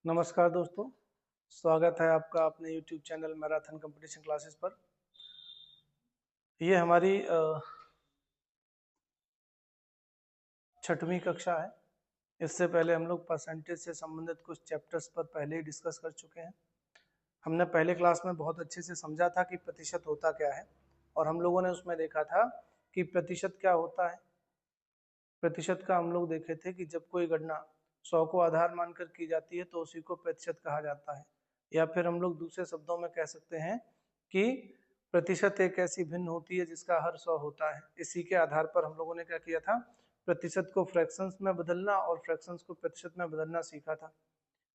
नमस्कार दोस्तों, स्वागत है आपका अपने YouTube channel marathon competition classes पर। ये हमारी 6वीं कक्षा है। इससे पहले हम लोग परसेंटेज से संबंधित कुछ चैप्टर्स पर पहले ही डिस्कस कर चुके हैं। हमने पहले क्लास में बहुत अच्छे से समझा था कि प्रतिशत होता क्या है, और हम लोगों ने उसमें देखा था कि प्रतिशत क्या होता है। प्रतिशत का हम लोग देखे थे कि जब कोई गणना 100 को आधार मानकर की जाती है तो उसी को प्रतिशत कहा जाता है, या फिर हम लोग दूसरे शब्दों में कह सकते हैं कि प्रतिशत एक ऐसी भिन्न होती है जिसका हर 100 होता है। इसी के आधार पर हम लोगों ने क्या किया था, प्रतिशत को फ्रैक्शंस में बदलना और फ्रैक्शंस को प्रतिशत में बदलना सीखा था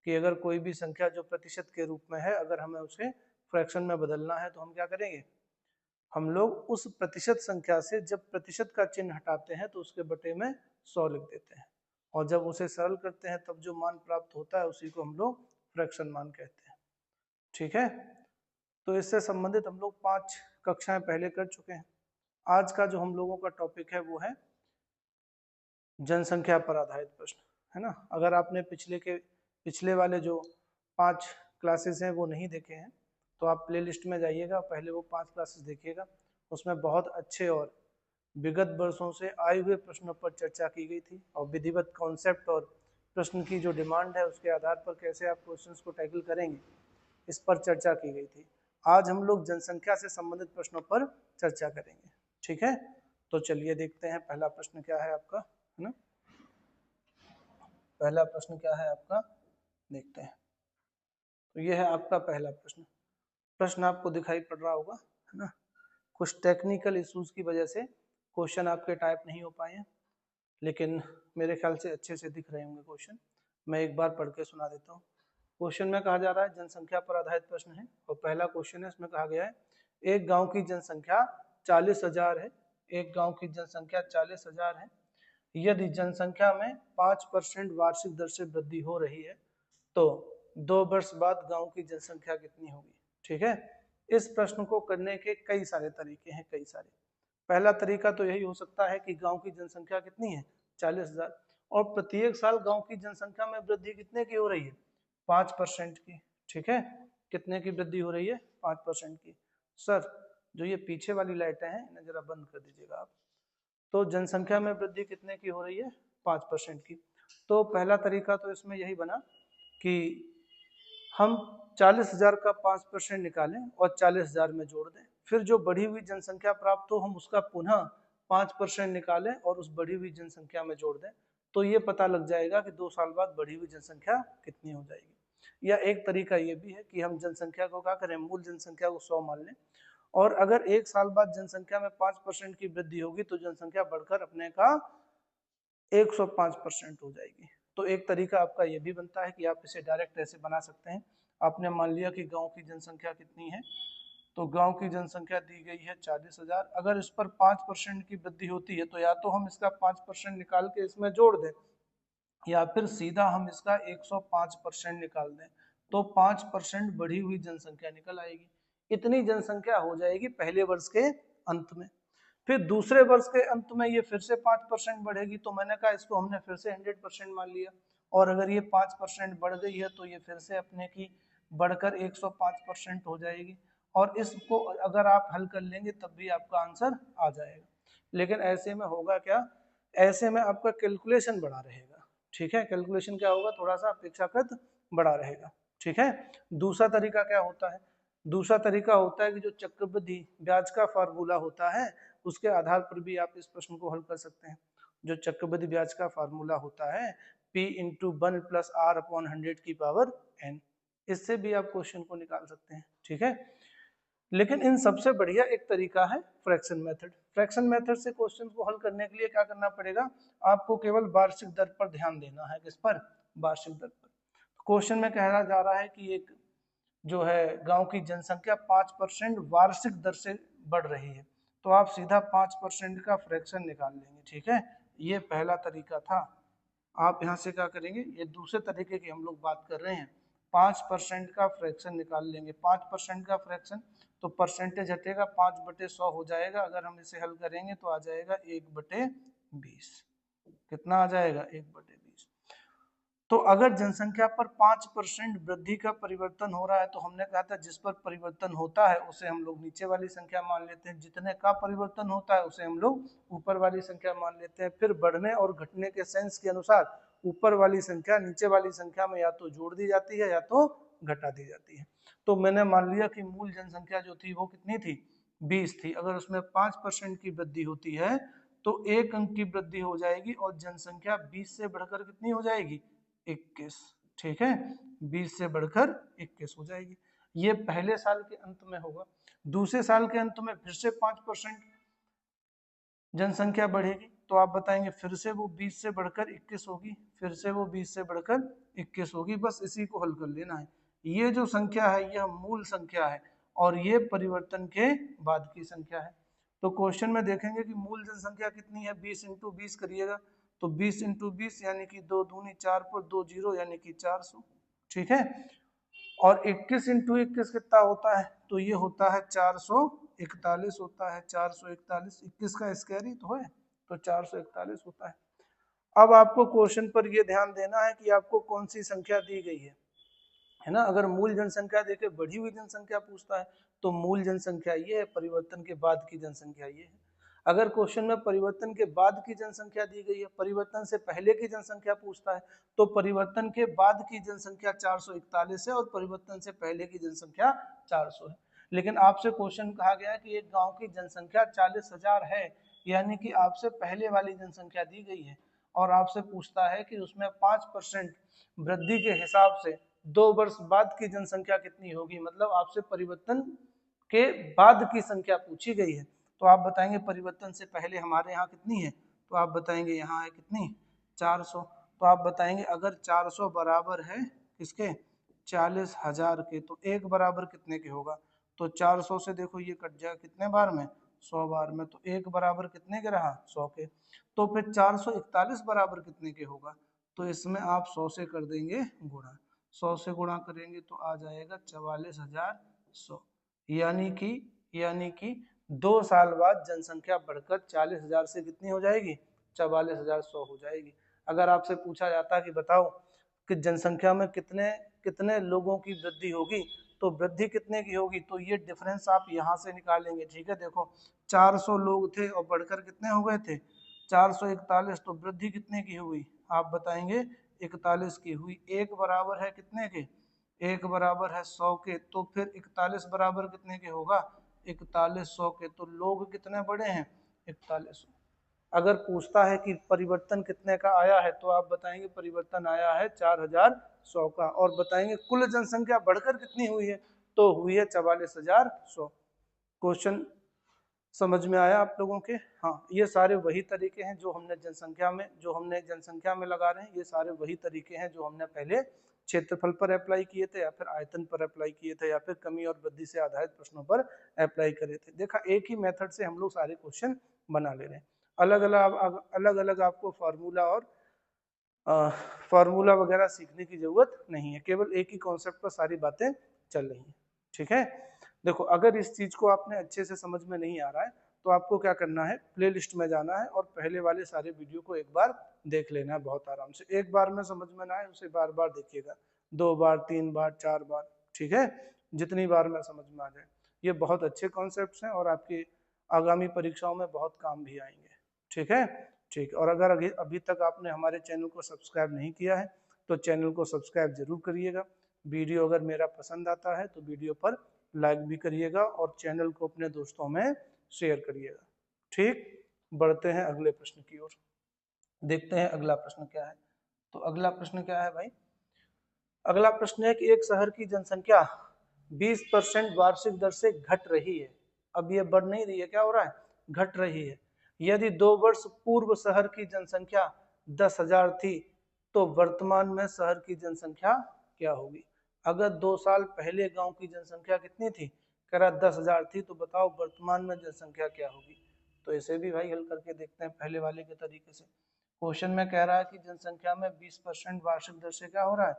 कि अगर कोई भी संख्या जो प्रतिशत के रूप में है, अगर हमें उसे फ्रैक्शन में बदलना है तो हम क्या करेंगे, हम लोग उस प्रतिशत संख्या से जब प्रतिशत का चिन्ह हटाते हैं तो उसके बटे में 100 लिख देते हैं, और जब उसे सरल करते हैं तब जो मान प्राप्त होता है उसी को हम लोग फ्रैक्शन मान कहते हैं। ठीक है, तो इससे संबंधित हम लोग 5 कक्षाएं पहले कर चुके हैं। आज का जो हम लोगों का टॉपिक है वो है जनसंख्या पर आधारित प्रश्न, है ना। अगर आपने पिछले वाले जो 5 क्लासेस हैं वो नहीं देखे हैं तो आप प्लेलिस्ट में जाइएगा, पहले वो 5 क्लासेस देखिएगा। उसमें बहुत अच्छे और विगत वर्षों से आए हुए प्रश्नों पर चर्चा की गई थी, और विधिवत कॉन्सेप्ट और प्रश्न की जो डिमांड है उसके आधार पर कैसे आप क्वेश्चंस को टैकल करेंगे इस पर चर्चा की गई थी। आज हम लोग जनसंख्या से संबंधित प्रश्नों पर चर्चा करेंगे। ठीक है, तो चलिए देखते हैं पहला प्रश्न क्या है आपका, है ना। पहला प्रश्न क्या है आपका, देखते हैं। तो ये है आपका पहला प्रश्न। प्रश्न आपको दिखाई पड़ रहा होगा, है ना। कुछ टेक्निकल इश्यूज की वजह से क्वेश्चन आपके टाइप नहीं हो पाए हैं, लेकिन मेरे ख्याल से अच्छे से दिख रहे होंगे क्वेश्चन। मैं एक बार पढ़ के सुना देता हूँ। क्वेश्चन में कहा जा रहा है जनसंख्या पर आधारित प्रश्न है, और पहला क्वेश्चन है, इसमें कहा गया है एक गांव की जनसंख्या 40,000 है। एक गांव की जनसंख्या 40,000 है। यदि जनसंख्या में 5% वार्षिक दर से वृद्धि हो रही है तो 2 वर्ष बाद गांव की जनसंख्या कितनी होगी। ठीक है, इस प्रश्न को करने के कई सारे तरीके हैं, कई सारे। पहला तरीका तो यही हो सकता है कि गांव की जनसंख्या कितनी है, 40,000, और प्रत्येक साल गांव की जनसंख्या में वृद्धि कितने की हो रही है, 5% की। ठीक है, कितने की वृद्धि हो रही है, 5% की। सर, जो ये पीछे वाली लाइटें हैं इन्हें जरा बंद कर दीजिएगा आप। तो जनसंख्या में वृद्धि कितने की हो रही है, 5% की। तो पहला तरीका तो इसमें यही बना कि हम 40,000 का 5% निकालें और 40,000 में जोड़ दें, फिर जो बढ़ी हुई जनसंख्या प्राप्त हो हम उसका पुनः 5% निकालें और उस बढ़ी हुई जनसंख्या में जोड़ दें। तो ये पता लग जाएगा कि 2 साल बाद बढ़ी हुई जनसंख्या कितनी हो जाएगी। या एक तरीका ये भी है कि हम जनसंख्या को क्या करें, मूल जनसंख्या को 100 मान लें, और अगर 1 साल बाद जनसंख्या में 5% की वृद्धि होगी तो जनसंख्या बढ़कर अपने का 105% हो जाएगी। तो एक तरीका आपका ये भी बनता है कि आप इसे डायरेक्ट ऐसे बना सकते हैं। आपने मान लिया कि गांव की जनसंख्या कितनी है, तो गांव की जनसंख्या दी गई है 40,000। अगर इस पर 5% की वृद्धि होती है तो या तो हम इसका 5% निकाल के इसमें जोड़ दें, या फिर सीधा हम इसका 105% निकाल दें, तो 5% बढ़ी हुई जनसंख्या निकल आएगी। इतनी जनसंख्या हो जाएगी पहले वर्ष के अंत में। फिर दूसरे वर्ष के अंत में ये फिर से 5% बढ़ेगी, तो मैंने कहा इसको हमने फिर से 100% मान लिया, और अगर ये 5% बढ़ गई है तो ये फिर से अपने की बढ़कर 105% हो जाएगी, और इसको अगर आप हल कर लेंगे तब भी आपका आंसर आ जाएगा। लेकिन ऐसे में होगा क्या, ऐसे में आपका कैलकुलेशन बड़ा रहेगा। ठीक है, कैलकुलेशन क्या होगा, थोड़ा सा अपेक्षाकृत बड़ा रहेगा। ठीक है, दूसरा तरीका क्या होता है, दूसरा तरीका होता है कि जो चक्रवृद्धि ब्याज का फार्मूला होता है उसके आधार पर भी आप इस प्रश्न को हल कर सकते हैं। जो चक्रवृद्धि ब्याज का फार्मूला होता है P into 1 plus R upon 100 की पावर n, इससे भी आप क्वेश्चन को निकाल सकते हैं। ठीक है, लेकिन इन सबसे बढ़िया एक तरीका है फ्रैक्शन मेथड। फ्रैक्शन मेथड से क्वेश्चन को हल करने के लिए क्या करना पड़ेगा, आपको केवल वार्षिक दर पर ध्यान देना है। किस पर, वार्षिक दर पर। क्वेश्चन में कहा जा रहा है कि एक जो है गांव की जनसंख्या 5% वार्षिक दर से बढ़ रही है, तो आप सीधा 5% का फ्रैक्शन निकाल लेंगे। ठीक है, ये पहला तरीका था। आप यहाँ से क्या करेंगे, ये दूसरे तरीके की हम लोग बात कर रहे हैं। 5% का फ्रैक्शन निकाल लेंगे। 5% का फ्रैक्शन, तो परसेंटेज हटेगा, 5/100 हो जाएगा। अगर हम इसे हल करेंगे तो आ जाएगा 1/20। कितना आ जाएगा, 1/20। तो अगर जनसंख्या पर 5% वृद्धि का परिवर्तन हो रहा है, तो हमने कहा था जिस पर परिवर्तन होता है उसे हम लोग नीचे वाली संख्या मान लेते हैं, जितने का परिवर्तन होता है उसे हम लोग ऊपर वाली संख्या मान लेते हैं। फिर बढ़ने और घटने के सेंस के अनुसार ऊपर वाली संख्या नीचे वाली संख्या में या तो जोड़ दी जाती है या तो घटा दी जाती है। तो मैंने मान लिया कि मूल जनसंख्या जो थी वो कितनी थी, 20 थी। अगर उसमें 5% की वृद्धि होती है तो 1 अंक की वृद्धि हो जाएगी और जनसंख्या 20 से बढ़कर कितनी हो जाएगी, 21। ठीक है, 20 से बढ़कर 21 हो जाएगी। ये पहले साल के अंत में होगा। दूसरे साल के अंत में फिर से 5% जनसंख्या बढ़ेगी, तो आप बताएंगे फिर से वो 20 से बढ़कर 21 होगी, फिर से वो 20 से बढ़कर 21 होगी। बस इसी को हल कर लेना है। ये जो संख्या है यह मूल संख्या है और ये परिवर्तन के बाद की संख्या है। तो क्वेश्चन में देखेंगे कि मूल जनसंख्या कितनी है, 20 इंटू 20 करिएगा तो 20 इंटू 20 यानी कि 2 दूनी 4 पर 2 जीरो यानी कि 400। ठीक है, और 21 इंटू 21 कितना होता है, तो ये होता है 441 होता है। 441, 21 का स्क्वायर ही तो है, तो 441 होता है। अब आपको क्वेश्चन पर ये ध्यान देना है कि आपको कौन सी संख्या दी गई है ना। अगर मूल जनसंख्या देके बढ़ी हुई जनसंख्या पूछता है तो मूल जनसंख्या ये है, परिवर्तन के बाद की जनसंख्या ये है। अगर क्वेश्चन में परिवर्तन के बाद की जनसंख्या दी गई है, परिवर्तन से पहले की जनसंख्या पूछता है तो परिवर्तन के बाद की जनसंख्या 441 है और परिवर्तन से पहले की जनसंख्या 400 है। लेकिन आपसे क्वेश्चन कहा गया है कि एक गांव की जनसंख्या 40,000 है, यानी कि आपसे पहले वाली जनसंख्या दी गई है और आपसे पूछता है कि उसमें 5% वृद्धि के हिसाब से 2 वर्ष बाद की जनसंख्या कितनी होगी, मतलब आपसे परिवर्तन के बाद की संख्या पूछी गई है। तो आप बताएंगे परिवर्तन से पहले हमारे यहाँ कितनी है, तो आप बताएंगे यहाँ है कितनी, 400। तो आप बताएंगे अगर 400 बराबर है किसके, 40,000 के, तो एक बराबर कितने के होगा, तो 400 से देखो ये कट जाएगा कितने बार में, 100 बार में, तो एक बराबर कितने के रहा, 100 के। तो फिर 441 बराबर कितने के होगा, तो इसमें आप 100 से कर देंगे गुणा, 100 से गुणा करेंगे तो आ जाएगा 44,100। यानी कि 2 साल बाद जनसंख्या बढ़कर 40,000 से कितनी हो जाएगी, 44,100 हो जाएगी। अगर आपसे पूछा जाता कि बताओ कि जनसंख्या में कितने कितने लोगों की वृद्धि होगी, तो वृद्धि कितने की होगी, तो ये डिफरेंस आप यहाँ से निकालेंगे। ठीक है, देखो 400 लोग थे और बढ़कर कितने हो गए थे, 441, तो वृद्धि कितने की हुई, आप बताएंगे 41 की हुई। एक बराबर है कितने के, एक बराबर है 100 के, तो फिर 41 बराबर कितने के होगा, 4100 के। तो लोग कितने बड़े हैं, 4100। अगर पूछता है कि परिवर्तन कितने का आया है, तो आप बताएंगे परिवर्तन आया है 4100 का, और बताएंगे कुल जनसंख्या बढ़कर कितनी हुई है, तो हुई है 44,100। क्वेश्चन समझ में आया आप लोगों के। हाँ, ये सारे वही तरीके हैं जो हमने जनसंख्या में लगा रहे हैं, ये सारे वही तरीके हैं जो हमने पहले क्षेत्रफल पर अप्लाई किए थे, या फिर आयतन पर अप्लाई किए थे, या फिर कमी और वृद्धि से आधारित प्रश्नों पर अप्लाई करे थे। देखा, एक ही मेथड से हम लोग सारे क्वेश्चन बना ले रहे हैं। अलग अलग आपको फार्मूला वगैरह सीखने की जरूरत नहीं है, केवल एक ही कॉन्सेप्ट पर सारी बातें चल रही हैं। ठीक है, देखो अगर इस चीज को आपने अच्छे से समझ में नहीं आ रहा है तो आपको क्या करना है, प्लेलिस्ट में जाना है और पहले वाले सारे वीडियो को एक बार देख लेना है बहुत आराम से। एक बार में समझ में ना आए उसे बार बार देखिएगा, 2 बार, 3 बार, 4 बार, ठीक है, जितनी बार में समझ में आ जाए। ये बहुत अच्छे कॉन्सेप्ट हैं और आपकी आगामी परीक्षाओं में बहुत काम भी आएंगे। ठीक है, ठीक। और अगर अभी तक आपने हमारे चैनल को सब्सक्राइब नहीं किया है तो चैनल को सब्सक्राइब जरूर करिएगा। वीडियो अगर मेरा पसंद आता है तो वीडियो पर लाइक भी करिएगा और चैनल को अपने दोस्तों में शेयर करिएगा। ठीक, बढ़ते हैं अगले प्रश्न की ओर, देखते हैं अगला प्रश्न क्या है। तो अगला प्रश्न क्या है भाई, अगला प्रश्न है कि एक शहर की जनसंख्या 20% वार्षिक दर से घट रही है। अब ये बढ़ नहीं रही है, क्या हो रहा है, घट रही है। यदि 2 वर्ष पूर्व शहर की जनसंख्या 10,000 थी तो वर्तमान में शहर की जनसंख्या क्या होगी। अगर 2 साल पहले गांव की जनसंख्या कितनी थी, कह रहा 10,000 थी, तो बताओ वर्तमान में जनसंख्या क्या होगी। तो इसे भी भाई हल करके देखते हैं पहले वाले के तरीके से। क्वेश्चन में कह रहा है कि जनसंख्या में 20% वार्षिक दर से क्या हो रहा है,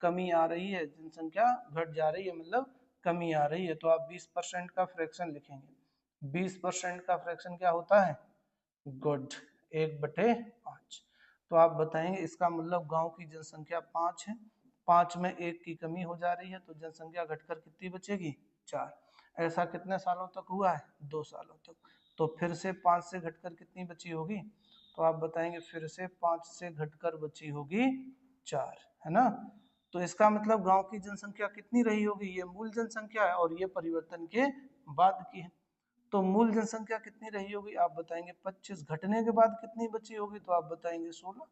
कमी आ रही है, जनसंख्या घट जा रही है, मतलब कमी आ रही है। तो आप 20% का फ्रैक्शन लिखेंगे। 20% का फ्रैक्शन क्या होता है, गुड, 1/5। तो आप बताएंगे इसका मतलब गांव की जनसंख्या 5 है, 5 में 1 की कमी हो जा रही है, तो जनसंख्या घटकर कितनी बचेगी? 4। ऐसा कितने सालों तक हुआ है? 2 सालों तक। तो फिर से 5 से घटकर कितनी बची होगी? तो आप बताएंगे फिर से 5 से घटकर बची होगी 4, है ना। तो इसका मतलब गांव की जनसंख्या कितनी रही होगी? ये मूल जनसंख्या है और ये परिवर्तन के बाद की है। तो मूल जनसंख्या कितनी रही होगी? आप बताएंगे 25। घटने के बाद कितनी बची होगी? तो आप बताएंगे 16,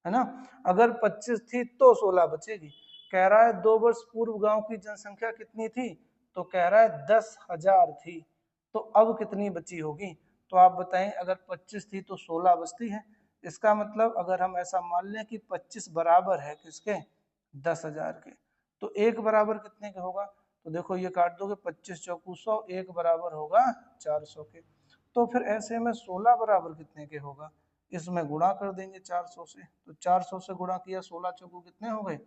है ना। अगर 25 थी तो 16 बचेगी। कह रहा है 2 वर्ष पूर्व गांव की जनसंख्या कितनी थी? तो कह रहा है 10,000 थी। तो अब कितनी बची होगी? तो आप बताएं अगर 25 थी तो 16 बचती है। इसका मतलब अगर हम ऐसा मान लें कि 25 बराबर है किसके? 10,000 के, तो एक बराबर कितने के होगा? तो देखो ये काट दोगे, 25 चौकू 100, एक बराबर होगा 400 के। तो फिर ऐसे में 16 बराबर कितने के होगा? इसमें गुणा कर देंगे 400 से, तो 400 से गुणा किया, 16 चौकू कितने हो गए?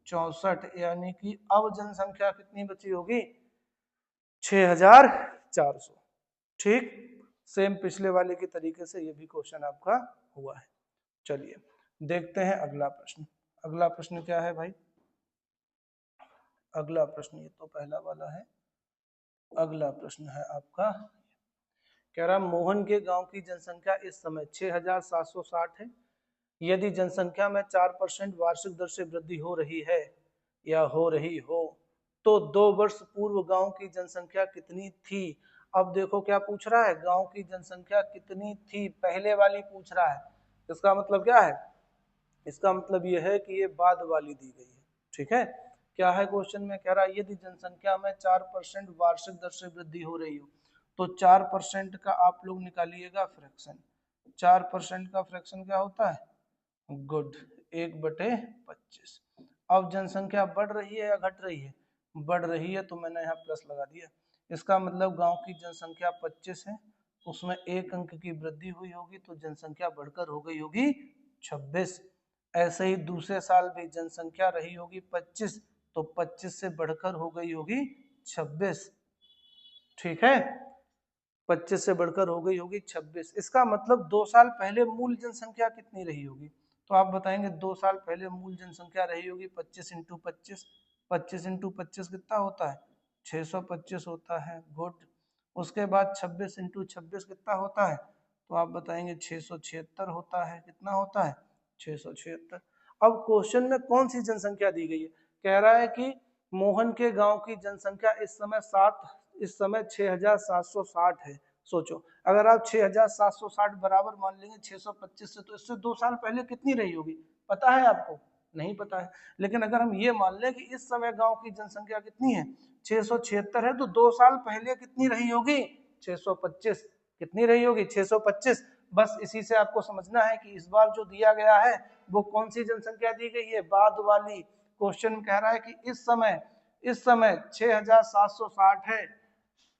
64। यानी कि अब जनसंख्या कितनी बची होगी? 6,400। ठीक, सेम पिछले वाले के तरीके से ये भी क्वेश्चन आपका हुआ है। चलिए देखते हैं अगला प्रश्न। अगला प्रश्न क्या है भाई? अगला प्रश्न, ये तो पहला वाला है, अगला प्रश्न है आपका, कह रहा मोहन के गांव की जनसंख्या इस समय 6,760 है। यदि जनसंख्या में 4% वार्षिक दर से वृद्धि हो रही है या हो रही हो तो 2 वर्ष पूर्व गांव की जनसंख्या कितनी थी? अब देखो क्या पूछ रहा है, गांव की जनसंख्या कितनी थी, पहले वाली पूछ रहा है। इसका मतलब क्या है? इसका मतलब यह है कि ये बाद वाली दी गई है। ठीक है, क्या है क्वेश्चन में? कह रहा है यदि जनसंख्या में 4% वार्षिक दर से वृद्धि हो रही हो तो 4% का आप लोग निकालिएगा फ्रैक्शन। 4% का फ्रैक्शन क्या होता है? गुड, 1/25। अब जनसंख्या बढ़ रही है या घट रही है? बढ़ रही है, तो मैंने यहाँ प्लस लगा दिया। इसका मतलब गांव की जनसंख्या 25 है, उसमें 1 अंक की वृद्धि हुई होगी, तो जनसंख्या बढ़कर हो गई होगी 26। ऐसे ही दूसरे साल भी जनसंख्या रही होगी 25, तो 25 से बढ़कर हो गई होगी 26। ठीक है, 25 से बढ़कर हो गई होगी 26। इसका मतलब 2 साल पहले मूल जनसंख्या कितनी रही होगी? तो आप बताएंगे 2 साल पहले मूल जनसंख्या रही होगी 25 इंटू 25। 25 इंटू 25 कितना होता है? 625 होता है। गुड। उसके बाद 26 इंटू 26 कितना होता है? तो आप बताएंगे 676 होता है। कितना होता है? 676। अब क्वेश्चन में कौन सी जनसंख्या दी गई है? कह रहा है कि मोहन के गांव की जनसंख्या इस समय 6,760 है। सोचो अगर आप 6,760 बराबर मान लेंगे 625 से, तो इससे 2 साल पहले कितनी रही होगी? पता है आपको? नहीं पता है। लेकिन अगर हम ये मान लें कि इस समय गांव की जनसंख्या कितनी है? 676 है, तो 2 साल पहले कितनी रही होगी? 625। कितनी रही होगी? 625। बस इसी से आपको समझना है कि इस बार जो दिया गया है वो कौन सी जनसंख्या दी गई है? बाद वाली। क्वेश्चन कह रहा है कि इस समय 6,760 है।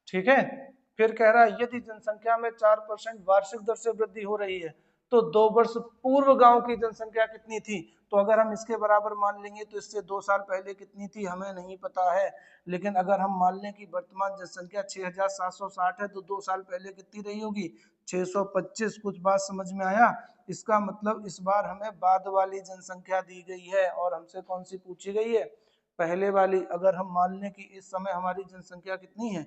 ठीक है, फिर कह रहा है यदि जनसंख्या में 4% वार्षिक दर से वृद्धि हो रही है तो 2 वर्ष पूर्व गांव की जनसंख्या कितनी थी? तो अगर हम इसके बराबर मान लेंगे तो इससे 2 साल पहले कितनी थी हमें नहीं पता है। लेकिन अगर हम मान लें कि वर्तमान जनसंख्या 6,760 है तो 2 साल पहले कितनी रही होगी? 625। कुछ बात समझ में आया? इसका मतलब इस बार हमें बाद वाली जनसंख्या दी गई है और हमसे कौन सी पूछी गई है? पहले वाली। अगर हम मान लें कि इस समय हमारी जनसंख्या कितनी है?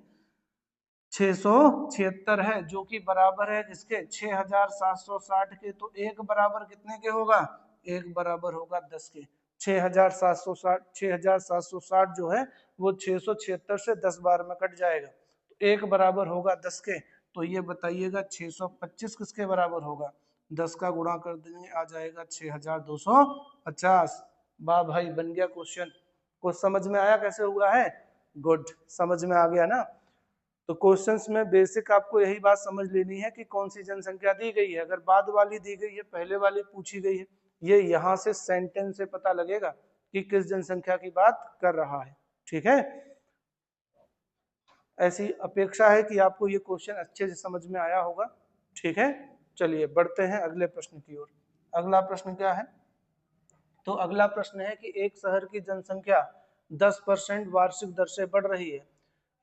676 है, जो कि बराबर है किसके? 6,760 के। तो एक बराबर कितने के होगा? एक बराबर होगा 10 के। 6,760 जो है वो 676 से 10 बार में कट जाएगा, तो एक बराबर होगा 10 के। तो ये बताइएगा 625 किसके बराबर होगा? 10 का गुणा कर देंगे, आ जाएगा 6,250। वाह भाई, बन गया क्वेश्चन। कुछ समझ में आया कैसे हुआ है? गुड, समझ में आ गया ना। तो क्वेश्चंस में बेसिक आपको यही बात समझ लेनी है कि कौन सी जनसंख्या दी गई है। अगर बाद वाली दी गई है, पहले वाली पूछी गई है, ये यहाँ से सेंटेंस से पता लगेगा कि किस जनसंख्या की बात कर रहा है। ठीक है, ऐसी अपेक्षा है कि आपको ये क्वेश्चन अच्छे से समझ में आया होगा। ठीक है, चलिए बढ़ते हैं अगले प्रश्न की ओर। अगला प्रश्न क्या है? तो अगला प्रश्न है कि एक शहर की जनसंख्या 10% वार्षिक दर से बढ़ रही है।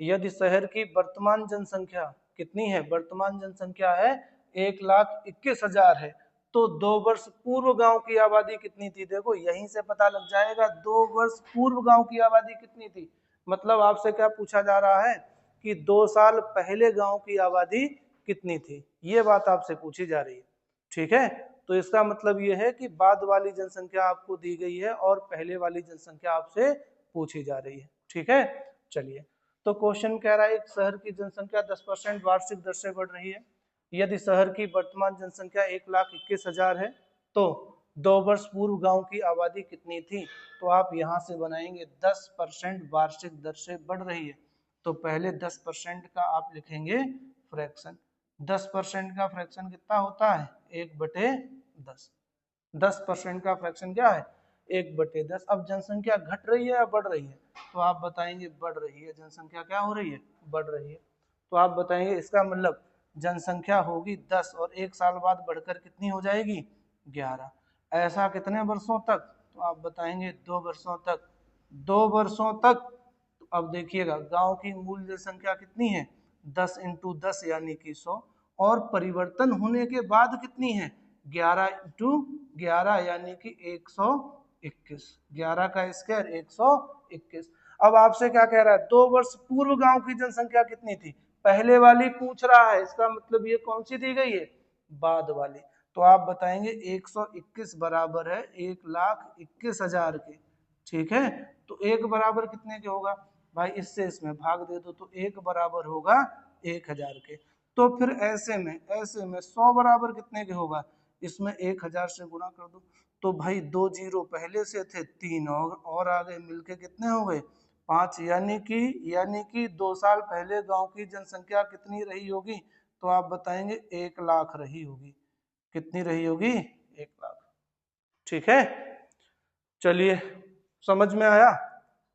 यदि शहर की वर्तमान जनसंख्या कितनी है? वर्तमान जनसंख्या है 1,21,000 है, तो 2 वर्ष पूर्व गांव की आबादी कितनी थी? देखो यहीं से पता लग जाएगा 2 वर्ष पूर्व गांव की आबादी कितनी थी। मतलब आपसे क्या पूछा जा रहा है कि 2 साल पहले गांव की आबादी कितनी थी, ये बात आपसे पूछी जा रही है। ठीक है, तो इसका मतलब ये है कि बाद वाली जनसंख्या आपको दी गई है और पहले वाली जनसंख्या आपसे पूछी जा रही है। ठीक है, चलिए, तो क्वेश्चन कह रहा है एक शहर की जनसंख्या 10% वार्षिक दर से बढ़ रही है। यदि शहर की वर्तमान जनसंख्या 1,21,000 है तो 2 वर्ष पूर्व गांव की आबादी कितनी थी? तो आप यहां से बनाएंगे 10% वार्षिक दर से बढ़ रही है, तो पहले 10% का आप लिखेंगे फ्रैक्शन। 10% का फ्रैक्शन कितना होता है? 1/10। 10% का फ्रैक्शन क्या है? 1/10। अब जनसंख्या घट रही है या बढ़ रही है? तो आप बताएंगे बढ़ रही है। जनसंख्या क्या हो रही है? बढ़ रही है। तो आप बताएंगे इसका मतलब जनसंख्या होगी 10 और 1 साल बाद बढ़कर कितनी हो जाएगी? 11। ऐसा कितने वर्षों तक? तो आप बताएंगे 2 वर्षों तक। 2 वर्षों तक। तो अब देखिएगा गांव की मूल जनसंख्या कितनी है? 10 इंटू 10 यानी कि 100, और परिवर्तन होने के बाद कितनी है? 11 इंटू 11 यानी कि 121। 11 का स्क्वायर 121। अब आपसे क्या कह रहा है? 2 वर्ष पूर्व गांव की जनसंख्या कितनी थी? पहले वाली पूछ रहा है, इसका मतलब ये कौन सी दी गई है? बाद वाली। तो आप बताएंगे 121 बराबर है 1,21,000 के। ठीक है, तो 1 बराबर कितने के होगा? भाई इससे इसमें भाग दे दो तो 1 बराबर होगा 1,000 के। तो फिर ऐसे में 100 बराबर कितने के होगा? इसमें 1,000 से गुणा कर दो। तो भाई 2 जीरो पहले से थे, 3 और आगे मिलके कितने हो गए? 5। यानी कि 2 साल पहले गांव की जनसंख्या कितनी रही होगी? तो आप बताएंगे 1 लाख रही होगी। कितनी रही होगी? 1 लाख। ठीक है, चलिए, समझ में आया?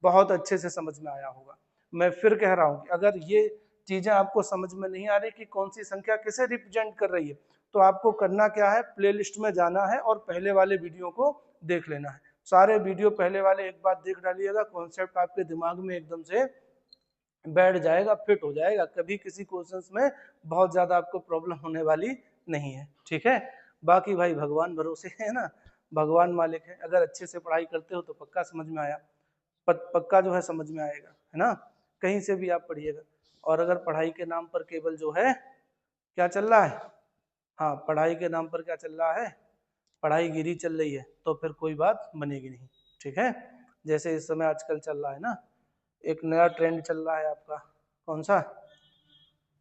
बहुत अच्छे से समझ में आया होगा। मैं फिर कह रहा हूं कि अगर ये चीजें आपको समझ में नहीं आ रही कि कौन सी संख्या किसे रिप्रेजेंट कर रही है, तो आपको करना क्या है? प्लेलिस्ट में जाना है और पहले वाले वीडियो को देख लेना है। सारे वीडियो पहले वाले एक बार देख डालिएगा, कॉन्सेप्ट आपके दिमाग में एकदम से बैठ जाएगा, फिट हो जाएगा। कभी किसी क्वेश्चंस में बहुत ज्यादा आपको प्रॉब्लम होने वाली नहीं है। ठीक है, बाकी भाई भगवान भरोसे है ना, भगवान मालिक है। अगर अच्छे से पढ़ाई करते हो तो पक्का समझ में आया, पक्का जो है समझ में आएगा, है ना। कहीं से भी आप पढ़िएगा। और अगर पढ़ाई के नाम पर केवल जो है क्या चल रहा है, हाँ पढ़ाई के नाम पर क्या चल रहा है, पढ़ाई गिरी चल रही है, तो फिर कोई बात बनेगी नहीं। ठीक है, जैसे इस समय आजकल चल रहा है ना, एक नया ट्रेंड चल रहा है आपका। कौन सा?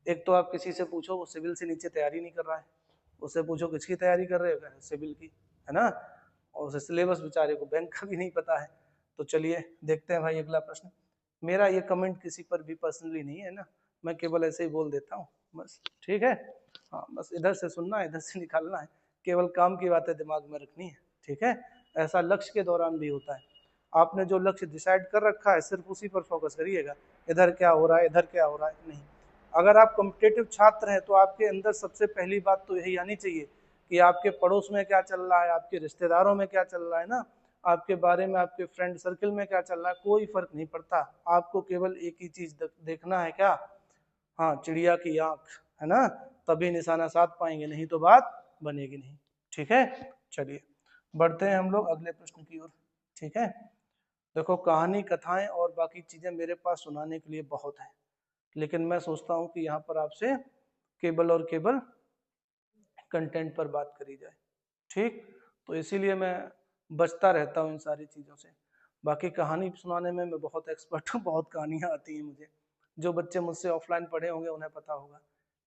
एक तो आप किसी से पूछो वो सिविल से नीचे तैयारी नहीं कर रहा है, उससे पूछो किसकी तैयारी कर रहे हो, सिविल की, है ना। और उसे सिलेबस बेचारे को बैंक का भी नहीं पता है। तो चलिए देखते हैं भाई अगला प्रश्न। मेरा ये कमेंट किसी पर भी पर्सनली नहीं है ना, मैं केवल ऐसे ही बोल देता हूँ बस। ठीक है, हाँ बस इधर से सुनना है इधर से निकालना है, केवल काम की बातें दिमाग में रखनी है। ठीक है, ऐसा लक्ष्य के दौरान भी होता है। आपने जो लक्ष्य डिसाइड कर रखा है सिर्फ उसी पर फोकस करिएगा, इधर क्या हो रहा है इधर क्या हो रहा है नहीं। अगर आप कॉम्पिटिटिव छात्र हैं तो आपके अंदर सबसे पहली बात तो यही आनी चाहिए कि आपके पड़ोस में क्या चल रहा है, आपके रिश्तेदारों में क्या चल रहा है ना, आपके बारे में आपके फ्रेंड सर्कल में क्या चल रहा है, कोई फर्क नहीं पड़ता। आपको केवल एक ही चीज देखना है, क्या? हाँ, चिड़िया की आंख, है ना, तभी निशाना साध पाएंगे, नहीं तो बात बनेगी नहीं। ठीक है, चलिए बढ़ते हैं हम लोग अगले प्रश्न की ओर। ठीक है, देखो कहानी कथाएं और बाकी चीजें मेरे पास सुनाने के लिए बहुत है, लेकिन मैं सोचता हूँ कि यहाँ पर आपसे केवल और केवल कंटेंट पर बात करी जाए। ठीक, तो इसीलिए मैं बचता रहता हूँ इन सारी चीज़ों से। बाकी कहानी सुनाने में मैं बहुत एक्सपर्ट हूँ, बहुत कहानियाँ आती हैं मुझे। जो बच्चे मुझसे ऑफलाइन पढ़े होंगे उन्हें पता होगा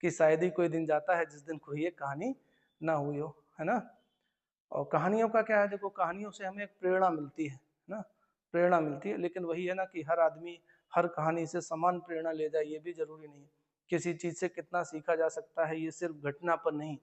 कि शायद ही कोई दिन जाता है जिस दिन कोई एक कहानी ना हुई हो, है ना। और कहानियों का क्या है, देखो कहानियों से हमें एक प्रेरणा मिलती है ना, प्रेरणा मिलती है। लेकिन वही है ना कि हर आदमी हर कहानी से समान प्रेरणा ले जाए ये भी जरूरी नहीं है। किसी चीज से कितना सीखा जा सकता है ये सिर्फ घटना पर नहीं,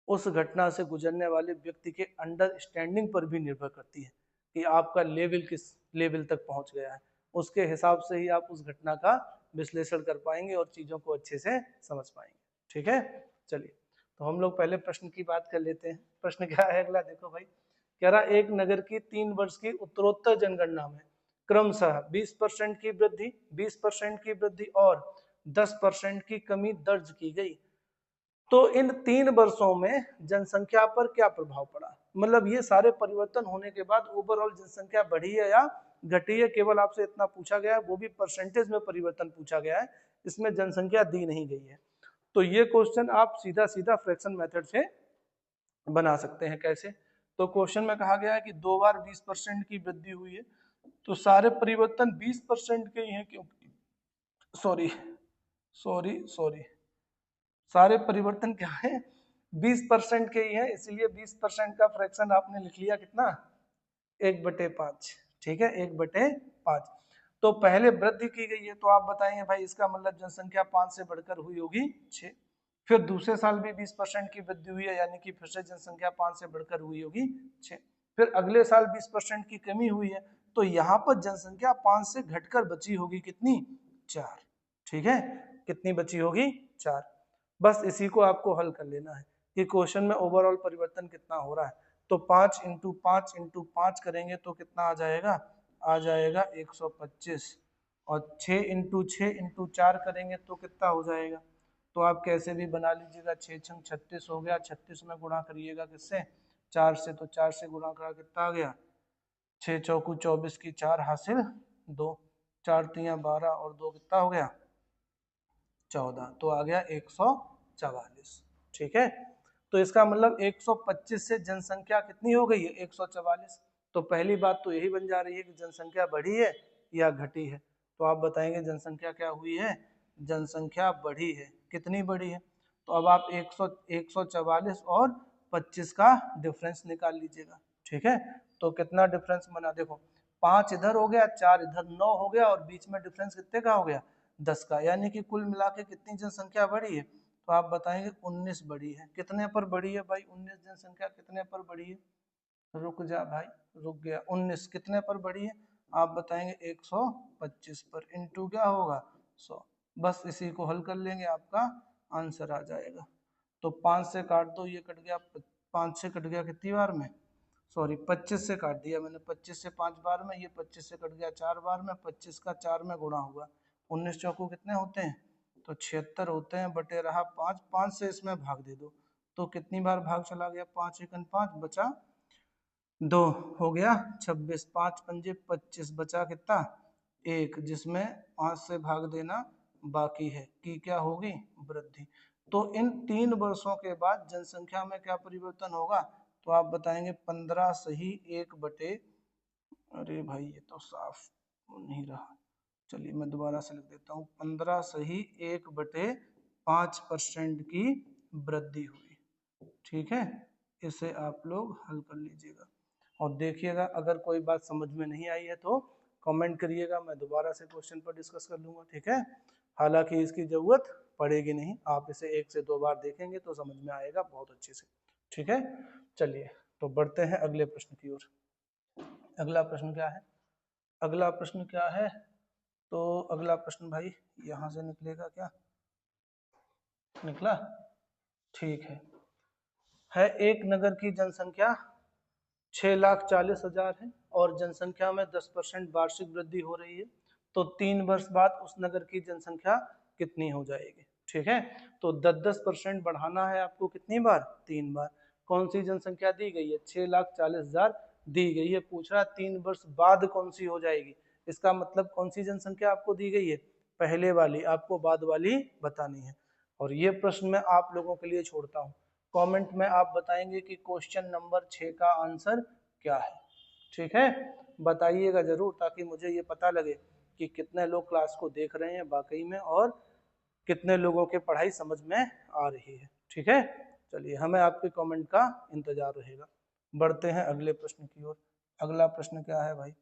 उस घटना से गुजरने वाले व्यक्ति के अंडरस्टैंडिंग पर भी निर्भर करती है कि आपका लेवल किस लेवल तक पहुंच गया है। उसके हिसाब से ही आप उस घटना का विश्लेषण कर पाएंगे और चीजों को अच्छे से समझ पाएंगे। ठीक है, चलिए तो हम लोग पहले प्रश्न की बात कर लेते हैं। प्रश्न क्या है अगला, देखो भाई कह रहा एक नगर की 3 वर्ष की उत्तरोत्तर जनगणना में क्रमशः 20% की वृद्धि, 20% की वृद्धि और 10% की कमी दर्ज की गई। तो इन 3 वर्षों में जनसंख्या पर क्या प्रभाव पड़ा, मतलब ये सारे परिवर्तन होने के बाद ओवरऑल जनसंख्या बढ़ी है या घटी है, केवल आपसे इतना पूछा गया है, वो भी परसेंटेज में परिवर्तन पूछा गया है, इसमें जनसंख्या दी नहीं गई है। तो ये क्वेश्चन आप सीधा सीधा फ्रैक्शन मेथड से बना सकते हैं। कैसे, तो क्वेश्चन में कहा गया है कि 2 बार 20% की वृद्धि हुई है, तो सारे परिवर्तन 20% के ही हैं, क्योंकि सॉरी सॉरी सॉरी सारे परिवर्तन क्या है 20% के ही है, इसलिए 20% का फ्रैक्शन आपने लिख लिया कितना 1/5। ठीक है, 1/5। तो पहले वृद्धि की गई है, तो आप बताएंगे भाई इसका मतलब जनसंख्या 5 से बढ़कर हुई होगी 6। फिर दूसरे साल भी 20% की वृद्धि हुई है, यानी कि फिर से जनसंख्या 5 से बढ़कर हुई होगी 6। फिर अगले साल 20% की कमी हुई है, तो यहाँ पर जनसंख्या 5 से घटकर बची होगी कितनी 4। ठीक है, कितनी बची होगी 4। बस इसी को आपको हल कर लेना है कि क्वेश्चन में ओवरऑल परिवर्तन कितना हो रहा है। तो 5 इंटू 5 इंटू 5 करेंगे तो कितना आ जाएगा 125। और 6 इंटू 6 इंटू 4 करेंगे तो कितना हो जाएगा, तो आप कैसे भी बना लीजिएगा, 6 छंग 36 हो गया, 36 में गुणा करिएगा किससे 4 से, तो 4 से गुणा करा कितना आ गया 6 चौकू 24 की 4 हासिल 2, 4 तिया 12 और 2 कितना हो गया 14, तो आ गया 144। ठीक है, तो इसका मतलब 125 से जनसंख्या कितनी हो गई है 144। तो पहली बात तो यही बन जा रही है कि जनसंख्या बढ़ी है या घटी है, तो आप बताएंगे जनसंख्या क्या हुई है, जनसंख्या बढ़ी है। कितनी बढ़ी है, तो अब आप 144 और 25 का डिफरेंस निकाल लीजिएगा। ठीक है, तो कितना डिफरेंस बना, देखो 5 इधर हो गया 4 इधर 9 हो गया, और बीच में डिफरेंस कितने का हो गया 10 का, यानी कि कुल मिला के कितनी जनसंख्या बढ़ी है, तो आप बताएंगे 19 बढ़ी है। कितने पर बढ़ी है भाई 19 जनसंख्या कितने पर बढ़ी है, रुक जा भाई रुक गया, 19 कितने पर बढ़ी है, आप बताएंगे 125 पर, इंटू क्या होगा 100। बस इसी को हल कर लेंगे, आपका आंसर आ जाएगा। तो 5 से काट दो, ये कट गया 5 से कट गया कितनी बार में, सॉरी 25 से काट दिया मैंने, 25 से 5 बार में, ये 25 से कट गया 4 बार में, 25 का 4 में गुणा हुआ, 19 चौको कितने होते हैं, तो 76 होते हैं, बटे रहा 5, 5 से इसमें भाग दे दो, तो कितनी बार भाग चला गया 5 एकन 5 बचा 2, हो गया 26, 5 पंजे 25, बचा कितना 1, जिसमें 5 से भाग देना बाकी है, कि क्या होगी वृद्धि। तो इन 3 वर्षों के बाद जनसंख्या में क्या परिवर्तन होगा, तो आप बताएंगे 15 सही 1/, अरे भाई ये तो साफ नहीं रहा, चलिए मैं दोबारा से लिख देता हूँ, 15 सही 1/5% की वृद्धि हुई। ठीक है, इसे आप लोग हल कर लीजिएगा और देखिएगा, अगर कोई बात समझ में नहीं आई है तो कमेंट करिएगा, मैं दोबारा से क्वेश्चन पर डिस्कस कर लूँगा। ठीक है, हालांकि इसकी ज़रूरत पड़ेगी नहीं, आप इसे 1 से 2 बार देखेंगे तो समझ में आएगा बहुत अच्छे से। ठीक है, चलिए तो बढ़ते हैं अगले प्रश्न की ओर। अगला प्रश्न क्या है, अगला प्रश्न क्या है, तो अगला प्रश्न भाई यहाँ से निकलेगा, क्या निकला, ठीक है एक नगर की जनसंख्या 6,40,000 है और जनसंख्या में 10% वार्षिक वृद्धि हो रही है, तो 3 वर्ष बाद उस नगर की जनसंख्या कितनी हो जाएगी। ठीक है, तो 10% बढ़ाना है आपको, कितनी बार 3 बार। कौन सी जनसंख्या दी गई है 6,40,000 दी गई है, पूछ रहा 3 वर्ष बाद कौन सी हो जाएगी, इसका मतलब कौन सी जनसंख्या आपको दी गई है, पहले वाली, आपको बाद वाली बतानी है। और ये प्रश्न मैं आप लोगों के लिए छोड़ता हूँ, कमेंट में आप बताएंगे कि क्वेश्चन नंबर 6 का आंसर क्या है। ठीक है, बताइएगा जरूर, ताकि मुझे ये पता लगे कि कितने लोग क्लास को देख रहे हैं वाकई में और कितने लोगों के पढ़ाई समझ में आ रही है। ठीक है, चलिए हमें आपके कमेंट का इंतजार रहेगा। बढ़ते हैं अगले प्रश्न की ओर। अगला प्रश्न क्या है भाई,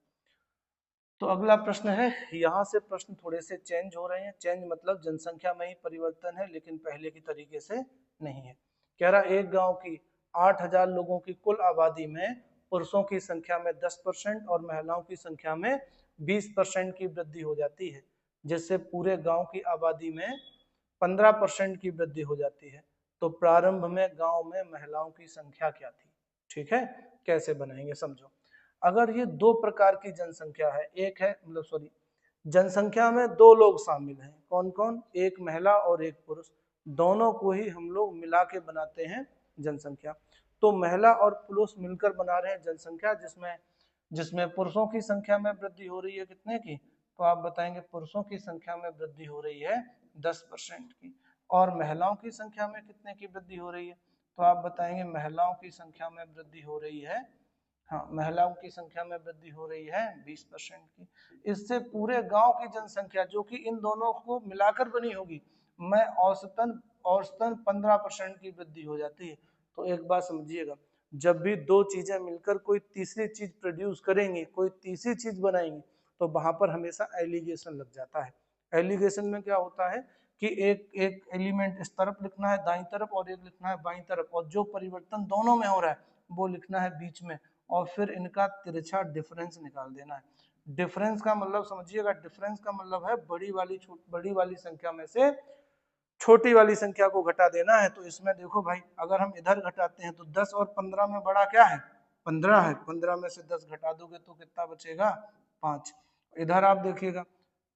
तो अगला प्रश्न है, यहाँ से प्रश्न थोड़े से चेंज हो रहे हैं, चेंज मतलब जनसंख्या में ही परिवर्तन है लेकिन पहले की तरीके से नहीं है। कह रहा एक गांव की 8,000 लोगों की कुल आबादी में पुरुषों की संख्या में 10% और महिलाओं की संख्या में 20% की वृद्धि हो जाती है, जिससे पूरे गांव की आबादी में 15% की वृद्धि हो जाती है। तो प्रारंभ में गांव में महिलाओं की संख्या क्या थी। ठीक है, कैसे बनाएंगे समझो। अगर ये 2 प्रकार की जनसंख्या है, एक है मतलब सॉरी जनसंख्या में 2 लोग शामिल हैं, कौन कौन, एक महिला और एक पुरुष, दोनों को ही हम लोग मिला के बनाते हैं जनसंख्या। तो महिला और पुरुष मिलकर बना रहे हैं जनसंख्या, जिसमें जिसमें पुरुषों की संख्या में वृद्धि हो रही है कितने की, तो आप बताएंगे पुरुषों की संख्या में वृद्धि हो रही है 10% की, और महिलाओं की संख्या में कितने की वृद्धि हो रही है, तो आप बताएंगे महिलाओं की संख्या में वृद्धि हो रही है, हाँ महिलाओं की संख्या में वृद्धि हो रही है 20% की। इससे पूरे गांव की जनसंख्या जो कि इन दोनों को मिलाकर बनी होगी में औसतन औसतन 15% की वृद्धि हो जाती है। तो एक बात समझिएगा, जब भी दो चीजें मिलकर कोई तीसरी चीज प्रोड्यूस करेंगी, कोई तीसरी चीज बनाएंगी, तो वहां पर हमेशा एलिगेशन लग जाता है। एलिगेशन में क्या होता है कि एक एक एलिमेंट इस तरफ लिखना है दाईं तरफ और एक लिखना है बाईं तरफ, और जो परिवर्तन दोनों में हो रहा है वो लिखना है बीच में, और फिर इनका तिरछा डिफरेंस निकाल देना है। डिफरेंस का मतलब समझिएगा, डिफरेंस का मतलब है बड़ी वाली संख्या में से छोटी वाली संख्या को घटा देना है। तो इसमें देखो भाई, अगर हम इधर घटाते हैं तो 10 और 15 में बड़ा क्या है, 15 है, 15 में से 10 घटा दोगे तो कितना बचेगा, 5। इधर आप देखिएगा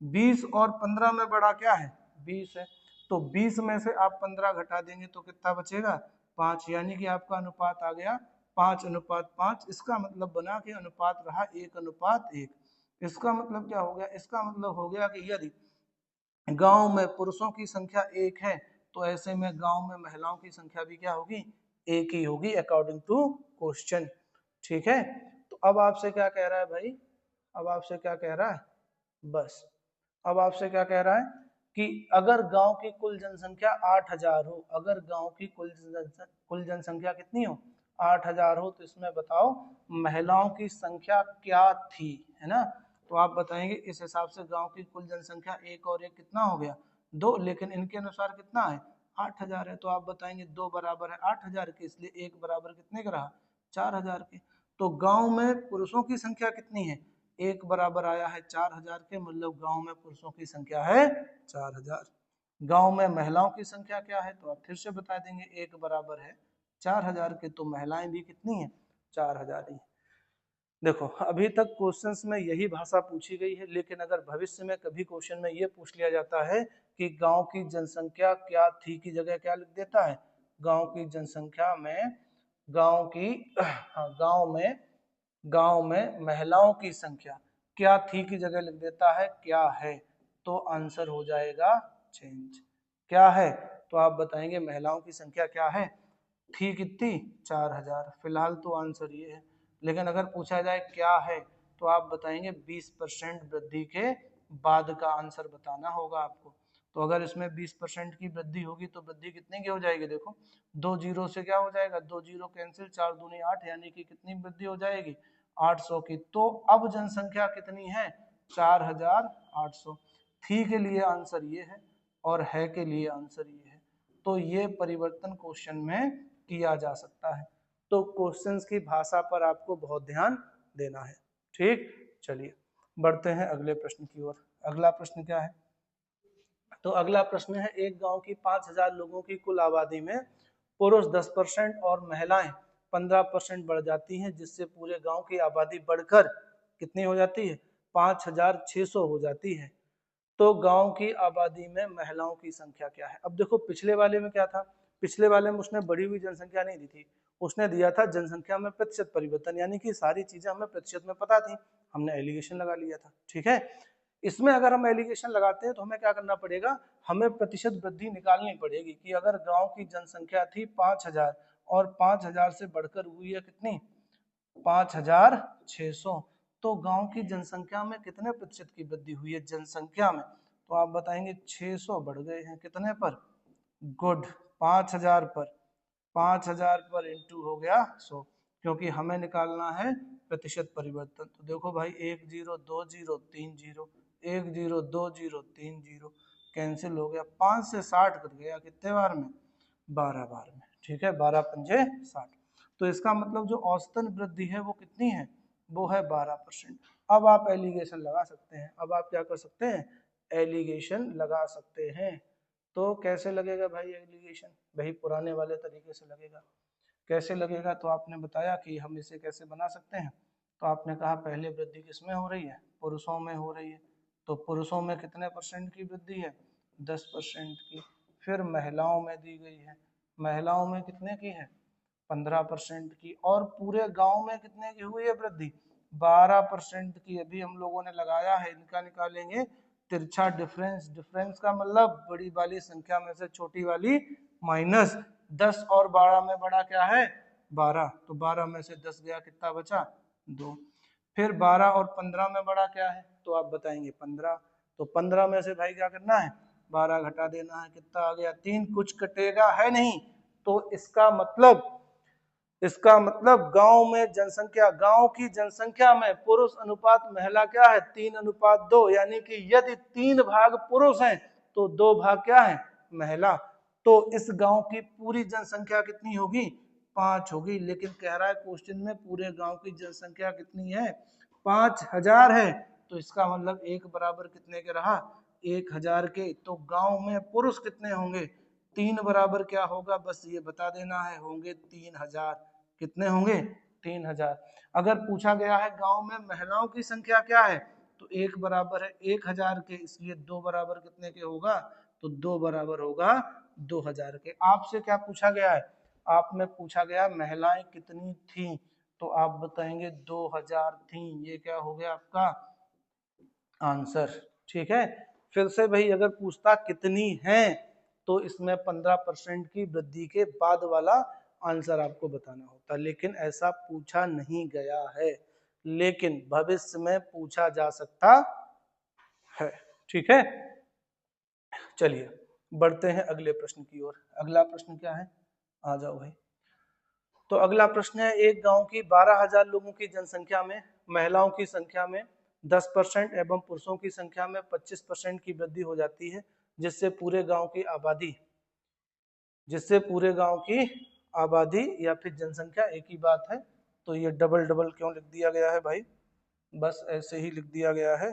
20 और 15 में बड़ा क्या है, 20 है, तो 20 में से आप 15 घटा देंगे तो कितना बचेगा, 5, यानी कि आपका अनुपात आ गया 5:5। इसका मतलब बना कि अनुपात रहा 1:1। इसका मतलब क्या हो गया, इसका मतलब हो गया कि यदि गांव में पुरुषों की संख्या 1 है, तो ऐसे में गांव में महिलाओं की संख्या भी क्या होगी, 1 ही होगी, अकॉर्डिंग टू क्वेश्चन। ठीक है, तो अब आपसे क्या कह रहा है भाई, अब आपसे क्या कह रहा है, बस अब आपसे क्या कह रहा है कि अगर गांव की कुल जनसंख्या 8000 हो, अगर गांव की कुल जनसंख्या कितनी हो, 8000 हो, तो इसमें बताओ महिलाओं की संख्या क्या थी, है ना। तो आप बताएंगे इस हिसाब से गांव की कुल जनसंख्या 1 और 1 कितना हो गया, 2, लेकिन इनके अनुसार कितना है, 8000 है, तो आप बताएंगे 2 बराबर है 8000 के, इसलिए 1 बराबर कितने का रहा, 4000 के। तो गांव में पुरुषों की संख्या कितनी है, 1 बराबर आया है 4000 के, मतलब गांव में पुरुषों की संख्या है 4000। गांव में महिलाओं की संख्या क्या है, तो आप फिर से बता देंगे 1 बराबर है 4000 के, तो महिलाएं भी कितनी है, 4000 ही। देखो अभी तक क्वेश्चंस में यही भाषा पूछी गई है, लेकिन अगर भविष्य में कभी क्वेश्चन में ये पूछ लिया जाता है कि गांव की जनसंख्या क्या थी की जगह क्या लिख देता है, गांव की जनसंख्या में गांव की हाँ गांव में महिलाओं की संख्या क्या थी की जगह लिख देता है क्या है, तो आंसर हो जाएगा चेंज। क्या है, तो आप बताएंगे महिलाओं की संख्या क्या है, थी कितनी, 4000, फिलहाल तो आंसर ये है। लेकिन अगर पूछा जाए क्या है, तो आप बताएंगे 20% वृद्धि के बाद का आंसर बताना होगा आपको। तो अगर इसमें 20% की वृद्धि होगी तो वृद्धि कितने की हो जाएगी, देखो 2 जीरो से क्या हो जाएगा, 2 जीरो कैंसिल, 4 दूनी 8, यानी कि कितनी वृद्धि हो जाएगी, 800 की। तो अब जनसंख्या कितनी है, 4800। थी के लिए आंसर ये है और है के लिए आंसर ये है। तो ये परिवर्तन क्वेश्चन में किया जा सकता है। तो क्वेश्चंस की भाषा पर आपको बहुत ध्यान देना है। ठीक, चलिए बढ़ते हैं अगले प्रश्न की ओर। अगला प्रश्न क्या है, तो अगला प्रश्न है, एक गांव की 5000 लोगों की कुल आबादी में पुरुष 10% और महिलाएं 15% बढ़ जाती हैं, जिससे पूरे गांव की आबादी बढ़कर कितनी हो जाती है, 5600 हो जाती है। तो गांव की आबादी में महिलाओं की संख्या क्या है। अब देखो पिछले वाले में क्या था, पिछले वाले में उसने बढ़ी हुई जनसंख्या नहीं दी थी, उसने दिया था जनसंख्या में प्रतिशत परिवर्तन, यानी कि सारी चीजें हमें प्रतिशत में पता थी, हमने एलिगेशन लगा लिया था। ठीक है, इसमें अगर हम एलिगेशन लगाते हैं तो हमें क्या करना पड़ेगा, हमें प्रतिशत वृद्धि निकालनी पड़ेगी कि अगर गांव की जनसंख्या थी 5000 और 5000 से बढ़कर हुई है कितनी, 5600, तो गांव की जनसंख्या में कितने प्रतिशत की वृद्धि हुई है जनसंख्या में, तो आप बताएंगे 600 बढ़ गए हैं कितने पर, गुड, 5000 पर, 5000 पर इंटू हो गया 100, क्योंकि हमें निकालना है प्रतिशत परिवर्तन। तो देखो भाई 1 0 2 0 3 0, 1 0 2 0 3 0 कैंसिल हो गया, 5 से 60 कट गया कितने बार में, 12 बार में। ठीक है, 12 पंजे 60, तो इसका मतलब जो औसतन वृद्धि है वो कितनी है, वो है 12%। अब आप एलिगेशन लगा सकते हैं, अब आप क्या कर सकते हैं, एलिगेशन लगा सकते हैं। तो कैसे लगेगा भाई एलिगेशन, भाई पुराने वाले तरीके से लगेगा। कैसे लगेगा, तो आपने बताया कि हम इसे कैसे बना सकते हैं, तो आपने कहा पहले वृद्धि किसमें हो रही है, पुरुषों में हो रही है, तो पुरुषों में कितने परसेंट की वृद्धि है, 10% की। फिर महिलाओं में दी गई है, महिलाओं में कितने की है 15% की, और पूरे गांव में कितने की हुई है वृद्धि 12% की। अभी हम लोगों ने लगाया है, इनका निकालेंगे तिरछा डिफरेंस। डिफरेंस का मतलब बड़ी वाली संख्या में से छोटी वाली माइनस। 10 और 12 में बड़ा क्या है 12, तो 12 में से 10 गया, कितना बचा 2। फिर 12 और 15 में बड़ा क्या है, तो आप बताएंगे 15, तो 15 में से भाई क्या करना है 12 घटा देना है, कितना आ गया 3। कुछ कटेगा है नहीं, तो इसका मतलब गांव में जनसंख्या, गांव की जनसंख्या में पुरुष अनुपात महिला क्या है 3:2, यानी कि यदि 3 भाग पुरुष हैं तो 2 भाग क्या है महिला। तो इस गांव की पूरी जनसंख्या कितनी होगी 5 होगी। लेकिन कह रहा है क्वेश्चन में पूरे गांव की जनसंख्या कितनी है 5000 है, तो इसका मतलब एक बराबर कितने के रहा 1000 के। तो गांव में पुरुष कितने होंगे 3 बराबर क्या होगा, बस ये बता देना है, होंगे 3000। कितने होंगे 3000। अगर पूछा गया है गांव में महिलाओं की संख्या क्या है, तो 1 बराबर है 1000 के, इसलिए 2 बराबर कितने के होगा, तो 2 बराबर होगा 2000 के। आपसे क्या पूछा गया है, आप में पूछा गया महिलाएं कितनी थी, तो आप बताएंगे 2000 थी। ये क्या हो गया आपका आंसर। ठीक है, फिर से भाई अगर पूछता कितनी है, तो इसमें 15% की वृद्धि के बाद वाला आंसर आपको बताना होता, लेकिन ऐसा पूछा नहीं गया है, लेकिन भविष्य में पूछा जा सकता है। ठीक है, चलिए बढ़ते हैं अगले प्रश्न की ओर। अगला प्रश्न क्या है, आ जाओ भाई। तो अगला प्रश्न है, एक गांव की 12,000 लोगों की जनसंख्या में महिलाओं की संख्या में 10% एवं पुरुषों की संख्या में 25% की वृद्धि हो जाती है, जिससे पूरे गांव की आबादी या फिर जनसंख्या एक ही बात है। तो ये डबल डबल क्यों लिख दिया गया है भाई, बस ऐसे ही लिख दिया गया है,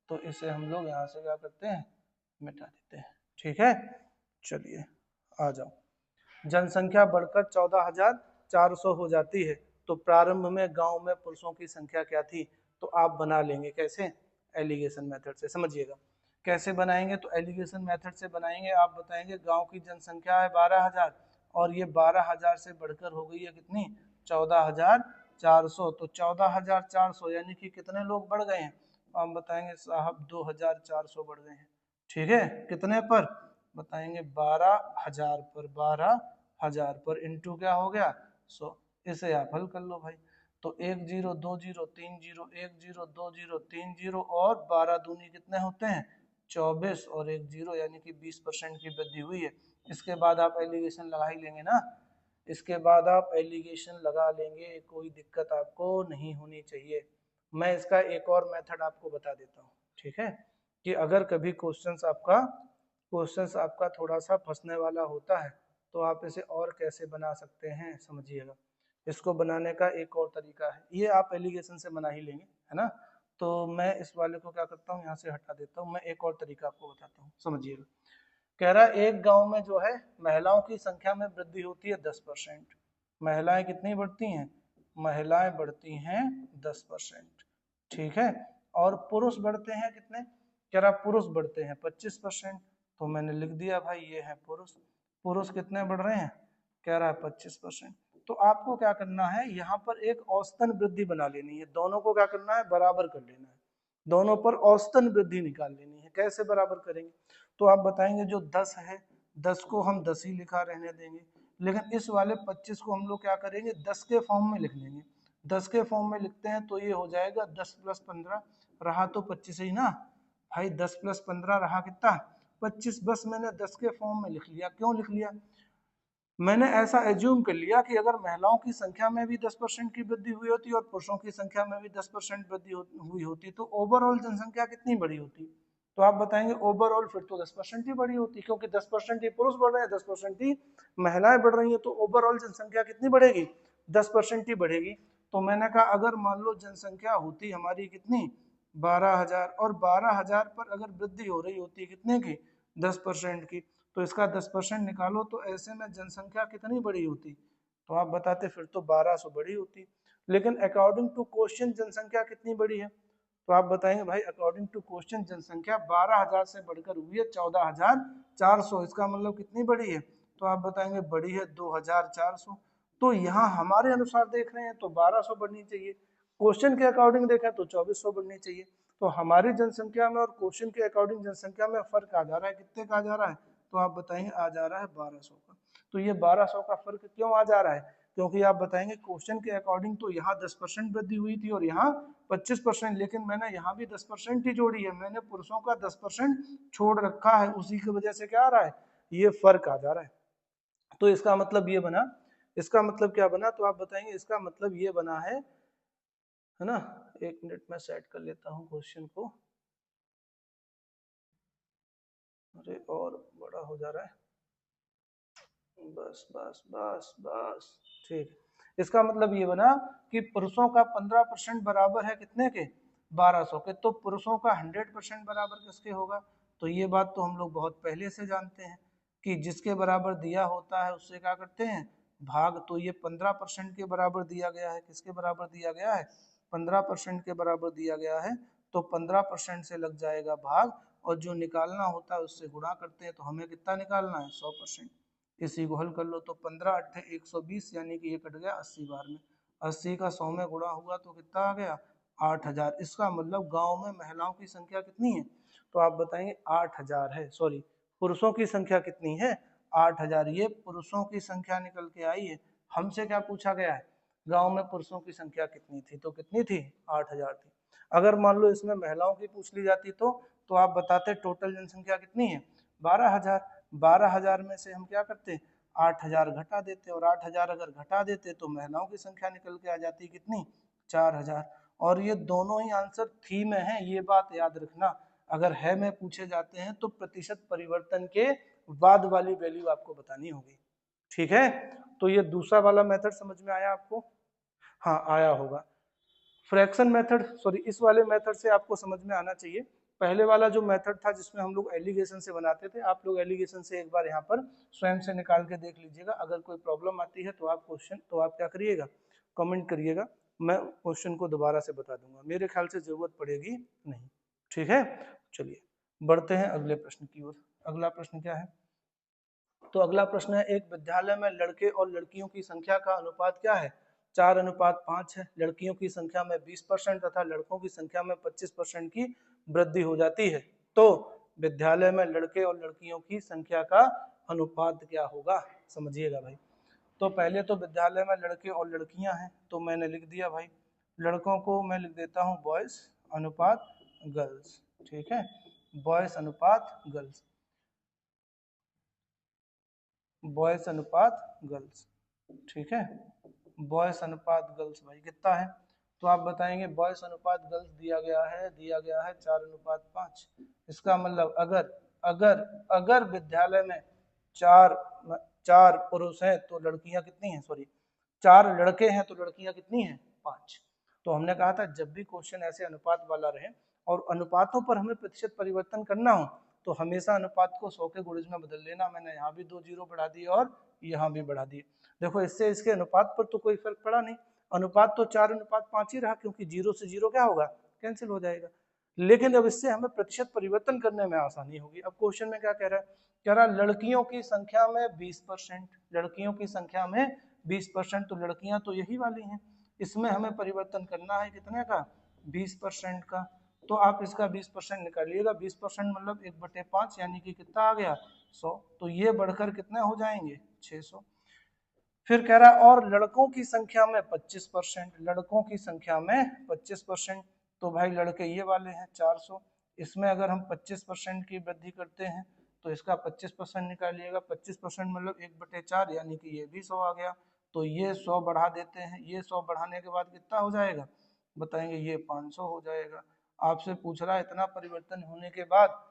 तो इसे हम लोग यहाँ से क्या करते हैं मिटा देते हैं। ठीक है, चलिए आ जाओ। जनसंख्या बढ़कर 14,400 हो जाती है, तो प्रारंभ में गांव में पुरुषों की संख्या क्या थी, तो आप बना लेंगे कैसे, एलिगेशन मेथड से। समझिएगा कैसे बनाएंगे, तो एलिगेशन मेथड से बनाएंगे। आप बताएंगे गांव की जनसंख्या है 12,000 और ये 12,000 से बढ़कर हो गई है कितनी 14,400, तो 14,400 यानी कि कितने लोग बढ़ गए हैं, हम बताएंगे साहब 2,400 बढ़ गए हैं। ठीक है, कितने पर बताएंगे 12,000 पर, 12,000 पर इंटू क्या हो गया 100। इसे आप हल कर लो भाई, तो 1 0 2 0 3 0 1 0 2 0 3 0 और 12 दूनी कितने होते हैं 24 और 1 0, यानी कि 20% की वृद्धि हुई है। इसके बाद आप एलिगेशन लगा ही लेंगे ना, इसके बाद आप एलिगेशन लगा लेंगे, कोई दिक्कत आपको नहीं होनी चाहिए। मैं इसका एक और मेथड आपको बता देता हूँ। ठीक है, कि अगर कभी क्वेश्चंस आपका थोड़ा सा फंसने वाला होता है, तो आप इसे और कैसे बना सकते हैं समझिएगा। इसको बनाने का एक और तरीका है, ये आप एलिगेशन से बना ही लेंगे है ना, तो मैं इस वाले को क्या करता हूँ यहाँ से हटा देता हूँ, मैं एक और तरीका आपको बताता हूँ समझिएगा। कह रहा है एक गांव में जो है महिलाओं की संख्या में वृद्धि होती है 10%। महिलाएं कितनी बढ़ती हैं, महिलाएं बढ़ती हैं 10%। ठीक है, और पुरुष बढ़ते हैं कितने, कह रहा पुरुष बढ़ते हैं 25%। तो मैंने लिख दिया भाई ये है पुरुष, पुरुष कितने बढ़ रहे हैं, कह रहा है 25%। तो आपको क्या करना है, यहाँ पर एक औसतन वृद्धि बना लेनी है, दोनों को क्या करना है बराबर कर लेना है, दोनों पर औसतन वृद्धि निकाल लेनी है। कैसे बराबर करेंगे, तो आप बताएंगे जो 10 है 10 को हम 10 ही लिखा रहने देंगे, लेकिन इस वाले 25 को हम लोग क्या करेंगे 10 के फॉर्म में लिख लेंगे। 10 के फॉर्म में लिखते हैं तो ये हो जाएगा 10 + 15 रहा तो 25 ही ना भाई, 10 + 15 रहा कितना 25। बस मैंने 10 के फॉर्म में लिख लिया, क्यों लिख लिया, मैंने ऐसा एज्यूम कर लिया कि अगर महिलाओं की संख्या में भी 10% की वृद्धि हुई होती और पुरुषों की संख्या में भी 10% वृद्धि हुई होती तो ओवरऑल जनसंख्या कितनी बड़ी होती, तो आप बताएंगे ओवरऑल फिर तो 10% ही बड़ी होती, क्योंकि 10% ही पुरुष बढ़ रहे हैं 10% ही महिलाएं बढ़ रही हैं, तो ओवरऑल जनसंख्या कितनी बढ़ेगी 10% ही बढ़ेगी। तो मैंने कहा अगर मान लो जनसंख्या होती हमारी कितनी 12,000 और 12,000 पर अगर वृद्धि हो रही होती कितने की 10% की, तो इसका 10% निकालो तो ऐसे में जनसंख्या कितनी बड़ी होती, तो आप बताते फिर तो 1200 बड़ी होती। लेकिन अकॉर्डिंग टू क्वेश्चन जनसंख्या कितनी बड़ी है, तो आप बताएंगे भाई अकॉर्डिंग टू क्वेश्चन जनसंख्या 12,000 से बढ़कर हुई है 14,400, इसका मतलब कितनी बड़ी है? तो आप बताएंगे बड़ी है 2,400। तो यहाँ हमारे अनुसार देख रहे हैं तो 1,200 बढ़नी चाहिए, क्वेश्चन के अकॉर्डिंग देखें तो 2,400 बढ़नी चाहिए। तो हमारी जनसंख्या में और क्वेश्चन के अकॉर्डिंग जनसंख्या में फर्क आ जा रहा है, कितने का आ जा रहा है? तो आप बताएंगे आ जा रहा है 1,200 का। तो ये 1,200 का फर्क क्यों आ जा रहा है? क्योंकि आप बताएंगे क्वेश्चन के अकॉर्डिंग तो यहाँ 10% वृद्धि हुई थी और यहाँ 25%, लेकिन मैंने यहाँ भी 10% ही जोड़ी है, मैंने पुरुषों का 10% छोड़ रखा है, उसी की वजह से क्या आ रहा है? ये फर्क आ जा रहा है। तो इसका मतलब ये बना, इसका मतलब क्या बना? तो आप बताएंगे इसका मतलब ये बना है ना? 1 मिनट में सेट कर लेता हूँ क्वेश्चन को। अरे और बड़ा हो जा रहा है, बस बस बस बस, ठीक। इसका मतलब ये बना कि पुरुषों का 15% बराबर है कितने के? 1,200 के। तो पुरुषों का 100% बराबर किसके होगा? तो ये बात तो हम लोग बहुत पहले से जानते हैं कि जिसके बराबर दिया होता है उससे क्या करते हैं? भाग। तो ये 15% के बराबर दिया गया है, किसके बराबर दिया गया है? 15% के बराबर दिया गया है, तो 15% से लग जाएगा भाग, और जो निकालना होता है उससे गुणा करते हैं, तो हमें कितना निकालना है? 100%। इसी को हल कर लो, तो 15 अट्ठे 120, यानी कि ये कट गया 80 बार में, 80 का 100 में गुणा हुआ तो कितना आ गया? 8,000। इसका मतलब गांव में महिलाओं की संख्या कितनी है? तो आप बताएंगे 8,000 है, सॉरी पुरुषों की संख्या कितनी है? 8,000। ये पुरुषों की संख्या निकल के आई है। हमसे क्या पूछा गया है? गांव में पुरुषों की संख्या कितनी थी? तो कितनी थी? 8,000 थी। अगर मान लो इसमें महिलाओं की पूछ ली जाती तो आप बताते टोटल जनसंख्या कितनी है? 12,000। 12,000 में से हम क्या करते? 8,000 घटा देते, और 8,000 अगर घटा देते तो महिलाओं की संख्या निकल के आ जाती कितनी? 4,000। और ये दोनों ही आंसर थी में है, ये बात याद रखना। अगर है में पूछे जाते हैं तो प्रतिशत परिवर्तन के बाद वाली वैल्यू आपको बतानी होगी, ठीक है? तो ये दूसरा वाला मेथड समझ में आया आपको? हाँ आया होगा। फ्रैक्शन मेथड, सॉरी इस वाले मेथड से आपको समझ में आना चाहिए। पहले वाला जो मेथड था जिसमें हम लोग एलिगेशन से बनाते थे, आप लोग एलिगेशन से एक बार यहाँ पर स्वयं से निकाल के देख लीजिएगा। अगर कोई प्रॉब्लम आती है तो आप क्वेश्चन, तो आप क्या करिएगा? कमेंट करिएगा, मैं क्वेश्चन को दोबारा से बता दूंगा, मेरे ख्याल से जरूरत पड़ेगी नहीं, ठीक है? चलिए बढ़ते हैं अगले प्रश्न की ओर। अगला प्रश्न क्या है? तो अगला प्रश्न है, एक विद्यालय में लड़के और लड़कियों की संख्या का अनुपात क्या है? 4:5 है। लड़कियों की संख्या में 20% तथा लड़कों की संख्या में 25% की वृद्धि हो जाती है, तो विद्यालय में लड़के और लड़कियों की संख्या का अनुपात क्या होगा? समझिएगा भाई। तो पहले तो विद्यालय में लड़के और लड़कियां हैं, तो मैंने लिख दिया भाई, लड़कों को मैं लिख देता हूँ बॉयज अनुपात गर्ल्स, ठीक है? बॉयज अनुपात गर्ल्स, बॉयज अनुपात गर्ल्स, ठीक है? बॉयज अनुपात गर्ल्स भाई कितना है? तो आप बताएंगे बॉयज अनुपात गर्ल्स दिया गया है 4:5। इसका मतलब अगर अगर अगर विद्यालय में चार चार पुरुष हैं तो लड़कियां कितनी हैं? सॉरी 4 लड़के हैं तो लड़कियां कितनी हैं? 5। तो हमने कहा था जब भी क्वेश्चन ऐसे अनुपात वाला रहे और अनुपातों पर हमें प्रतिशत परिवर्तन करना हो तो हमेशा अनुपात को 100 के गुणज में बदल लेना। मैंने यहाँ भी 2 जीरो बढ़ा दिए और यहाँ भी बढ़ा दिए। देखो इससे इसके अनुपात पर तो कोई फर्क पड़ा नहीं, अनुपात तो 4:5 ही रहा, क्योंकि 0 से 0 क्या होगा? कैंसिल हो जाएगा। लेकिन अब इससे हमें प्रतिशत परिवर्तन करने में आसानी होगी। अब क्वेश्चन में क्या कह रहा है? कह रहा लड़कियों की संख्या में 20%, लड़कियों की संख्या में 20%, तो लड़कियां तो यही वाली हैं, इसमें हमें परिवर्तन करना है कितने का? 20% का। तो आप इसका 20% निकालिएगा, 20% मतलब 1/5, यानी कि कितना आ गया? 100। तो ये बढ़कर कितने हो जाएंगे? 600। फिर कह रहा है और लड़कों की संख्या में 25%, लड़कों की संख्या में 25%, तो भाई लड़के ये वाले हैं 400। इसमें अगर हम 25% की वृद्धि करते हैं तो इसका 25% निकालिएगा, 25% मतलब 1/4, यानी कि ये भी 100 आ गया। तो ये 100 बढ़ा देते हैं, ये 100 बढ़ाने के बाद कितना हो जाएगा? बताएंगे ये 500 हो जाएगा। आपसे पूछ रहा है इतना परिवर्तन होने के बाद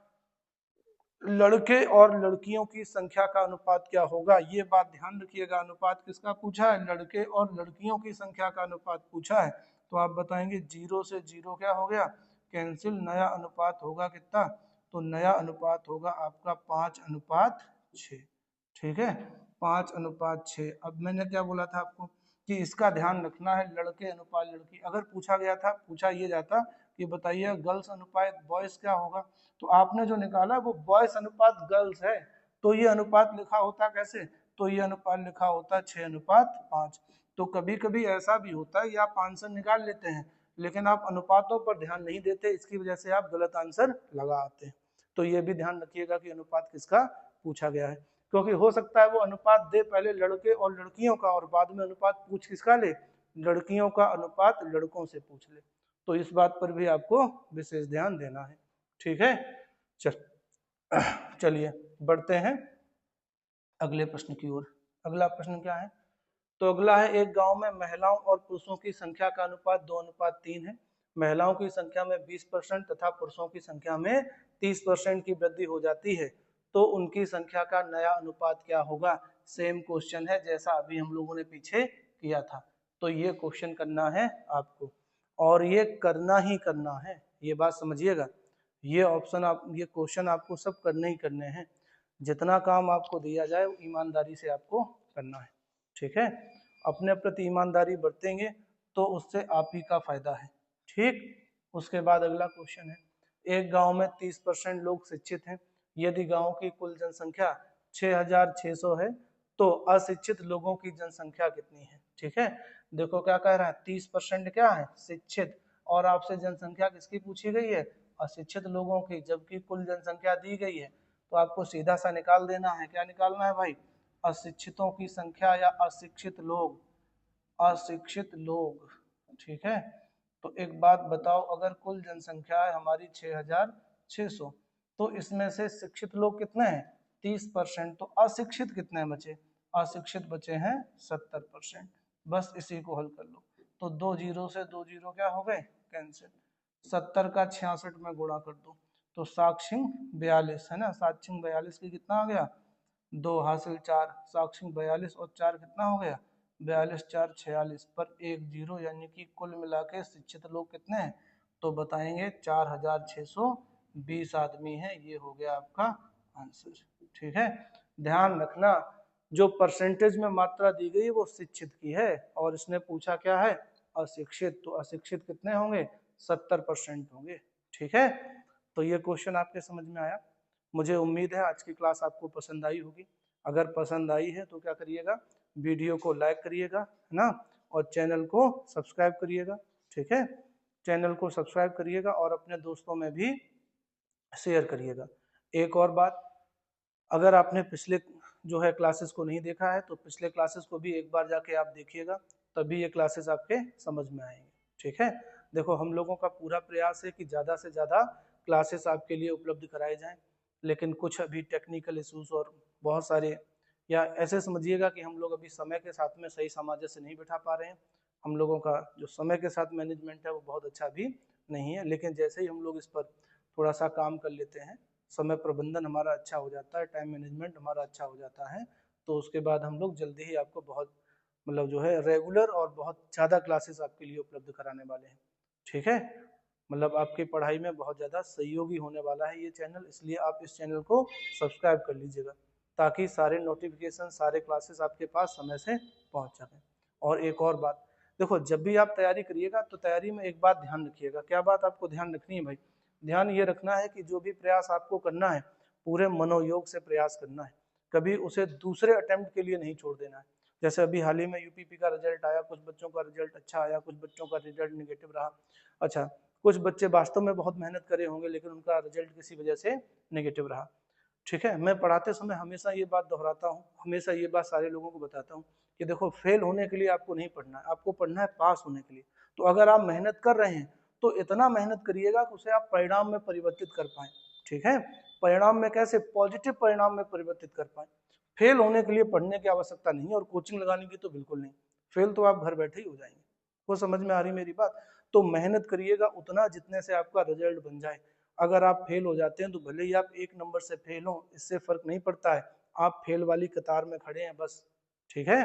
लड़के और लड़कियों की संख्या का अनुपात क्या होगा? ये बात ध्यान रखिएगा। अनुपात किसका पूछा है? लड़के और लड़कियों की संख्या का अनुपात पूछा है। तो आप बताएंगे 0 से 0 क्या हो गया? कैंसिल। नया अनुपात होगा कितना? तो नया अनुपात होगा आपका 5:6, ठीक है? 5:6। अब मैंने क्या बोला था आपको? कि इसका ध्यान रखना है लड़के अनुपात लड़की। अगर पूछा गया था, पूछा ये जाता कि बताइए गर्ल्स अनुपात बॉयज क्या होगा, तो आपने जो निकाला वो बॉयज अनुपात गर्ल्स है, तो ये अनुपात लिखा होता कैसे, तो ये अनुपात लिखा होता 6:5। तो कभी कभी ऐसा भी होता है, या आप आंसर निकाल लेते हैं लेकिन आप अनुपातों पर ध्यान नहीं देते, इसकी वजह से आप गलत आंसर लगा आते हैं। तो ये भी ध्यान रखिएगा कि अनुपात किसका पूछा गया है, क्योंकि हो सकता है वो अनुपात दे पहले लड़के और लड़कियों का और बाद में अनुपात पूछ किसका ले, लड़कियों का अनुपात लड़कों से पूछ ले। तो इस बात पर भी आपको विशेष ध्यान देना है। ठीक है, चलिए बढ़ते हैं अगले प्रश्न की ओर। अगला प्रश्न क्या है, तो अगला है, एक गांव में महिलाओं और पुरुषों की संख्या का अनुपात 2:3 है। महिलाओं की संख्या में 20% तथा पुरुषों की संख्या में 30% की वृद्धि हो जाती है, तो उनकी संख्या का नया अनुपात क्या होगा। सेम क्वेश्चन है जैसा अभी हम लोगों ने पीछे किया था, तो ये क्वेश्चन करना है आपको, और ये करना ही करना है, ये बात समझिएगा। ये ऑप्शन आप, ये क्वेश्चन आपको सब करने ही करने हैं। जितना काम आपको दिया जाए वो ईमानदारी से आपको करना है। ठीक है, अपने प्रति ईमानदारी बरतेंगे तो उससे आप ही का फायदा है। ठीक, उसके बाद अगला क्वेश्चन है, एक गांव में 30% लोग शिक्षित हैं। यदि गांव की कुल जनसंख्या 6,600 है तो अशिक्षित लोगों की जनसंख्या कितनी है। ठीक है, देखो क्या कह रहा है, 30% क्या है शिक्षित, और आपसे जनसंख्या किसकी पूछी गई है, अशिक्षित लोगों की, जबकि कुल जनसंख्या दी गई है। तो आपको सीधा सा निकाल देना है, क्या निकालना है भाई, अशिक्षितों की संख्या या अशिक्षित लोग, अशिक्षित लोग। ठीक है, तो एक बात बताओ, अगर कुल जनसंख्या है हमारी 6,600, तो इसमें से शिक्षित लोग कितने हैं 30%, तो अशिक्षित कितने बचे, अशिक्षित बचे हैं 70%। बस इसी को हल कर लो, तो 2 जीरो से 2 जीरो क्या हो गए कैंसिल, 70 का 66 में गुणा कर दो तो 7×42 है ना, 7×42 की कितना आ गया 2 हासिल 4, 7×42 और 4 कितना हो गया 42, 4 46 पर 1 जीरो, यानी कि कुल मिला के शिक्षित लोग कितने हैं, तो बताएंगे 4,620 आदमी हैं। ये हो गया आपका आंसर। ठीक है, ध्यान रखना जो परसेंटेज में मात्रा दी गई है वो शिक्षित की है, और इसने पूछा क्या है अशिक्षित, तो अशिक्षित कितने होंगे 70% होंगे। ठीक है, तो ये क्वेश्चन आपके समझ में आया। मुझे उम्मीद है आज की क्लास आपको पसंद आई होगी। अगर पसंद आई है तो क्या करिएगा, वीडियो को लाइक करिएगा, है ना, और चैनल को सब्सक्राइब करिएगा। ठीक है, चैनल को सब्सक्राइब करिएगा और अपने दोस्तों में भी शेयर करिएगा। एक और बात, अगर आपने पिछले जो है क्लासेस को नहीं देखा है तो पिछले क्लासेस को भी एक बार जाके आप देखिएगा, तभी ये क्लासेस आपके समझ में आएंगे। ठीक है, देखो हम लोगों का पूरा प्रयास है कि ज़्यादा से ज़्यादा क्लासेस आपके लिए उपलब्ध कराए जाएं, लेकिन कुछ अभी टेक्निकल इश्यूज और बहुत सारे, या ऐसे समझिएगा कि हम लोग अभी समय के साथ में सही सामंजस्य नहीं बिठा पा रहे हैं। हम लोगों का जो समय के साथ मैनेजमेंट है वो बहुत अच्छा भी नहीं है, लेकिन जैसे ही हम लोग इस पर थोड़ा सा काम कर लेते हैं, समय प्रबंधन हमारा अच्छा हो जाता है, टाइम मैनेजमेंट हमारा अच्छा हो जाता है, तो उसके बाद हम लोग जल्दी ही आपको बहुत मतलब जो है रेगुलर और बहुत ज़्यादा क्लासेस आपके लिए उपलब्ध कराने वाले हैं। ठीक है, मतलब आपकी पढ़ाई में बहुत ज़्यादा सहयोगी होने वाला है ये चैनल, इसलिए आप इस चैनल को सब्सक्राइब कर लीजिएगा ताकि सारे नोटिफिकेशन, सारे क्लासेस आपके पास समय से पहुंच सकें। और एक और बात, देखो जब भी आप तैयारी करिएगा तो तैयारी में एक बात ध्यान रखिएगा, क्या बात आपको ध्यान रखनी है भाई, ध्यान ये रखना है कि जो भी प्रयास आपको करना है पूरे मनोयोग से प्रयास करना है, कभी उसे दूसरे अटेम्प्ट के लिए नहीं छोड़ देना है। जैसे अभी हाल ही में यूपीपी का रिजल्ट आया, कुछ बच्चों का रिजल्ट अच्छा आया, कुछ बच्चों का रिजल्ट निगेटिव रहा। अच्छा, कुछ बच्चे वास्तव में बहुत मेहनत करे होंगे लेकिन उनका रिजल्ट किसी वजह से नेगेटिव रहा। ठीक है, मैं पढ़ाते समय हमेशा ये बात दोहराता हूँ, हमेशा ये बात सारे लोगों को बताता हूँ कि देखो फेल होने के लिए आपको नहीं पढ़ना है, आपको पढ़ना है पास होने के लिए। तो अगर आप मेहनत कर रहे हैं तो इतना मेहनत करिएगा कि उसे आप परिणाम में परिवर्तित कर पाए। ठीक है, परिणाम में कैसे, पॉजिटिव परिणाम में परिवर्तित कर पाए। फेल होने के लिए पढ़ने की आवश्यकता नहीं है और कोचिंग लगाने की तो बिल्कुल नहीं, फेल तो आप घर बैठे ही हो जाएंगे। वो समझ में आ रही मेरी बात, तो मेहनत करिएगा उतना जितने से आपका रिजल्ट बन जाए। अगर आप फेल हो जाते हैं तो भले ही आप 1 नंबर से फेल हो, इससे फर्क नहीं पड़ता है, आप फेल वाली कतार में खड़े हैं बस। ठीक है,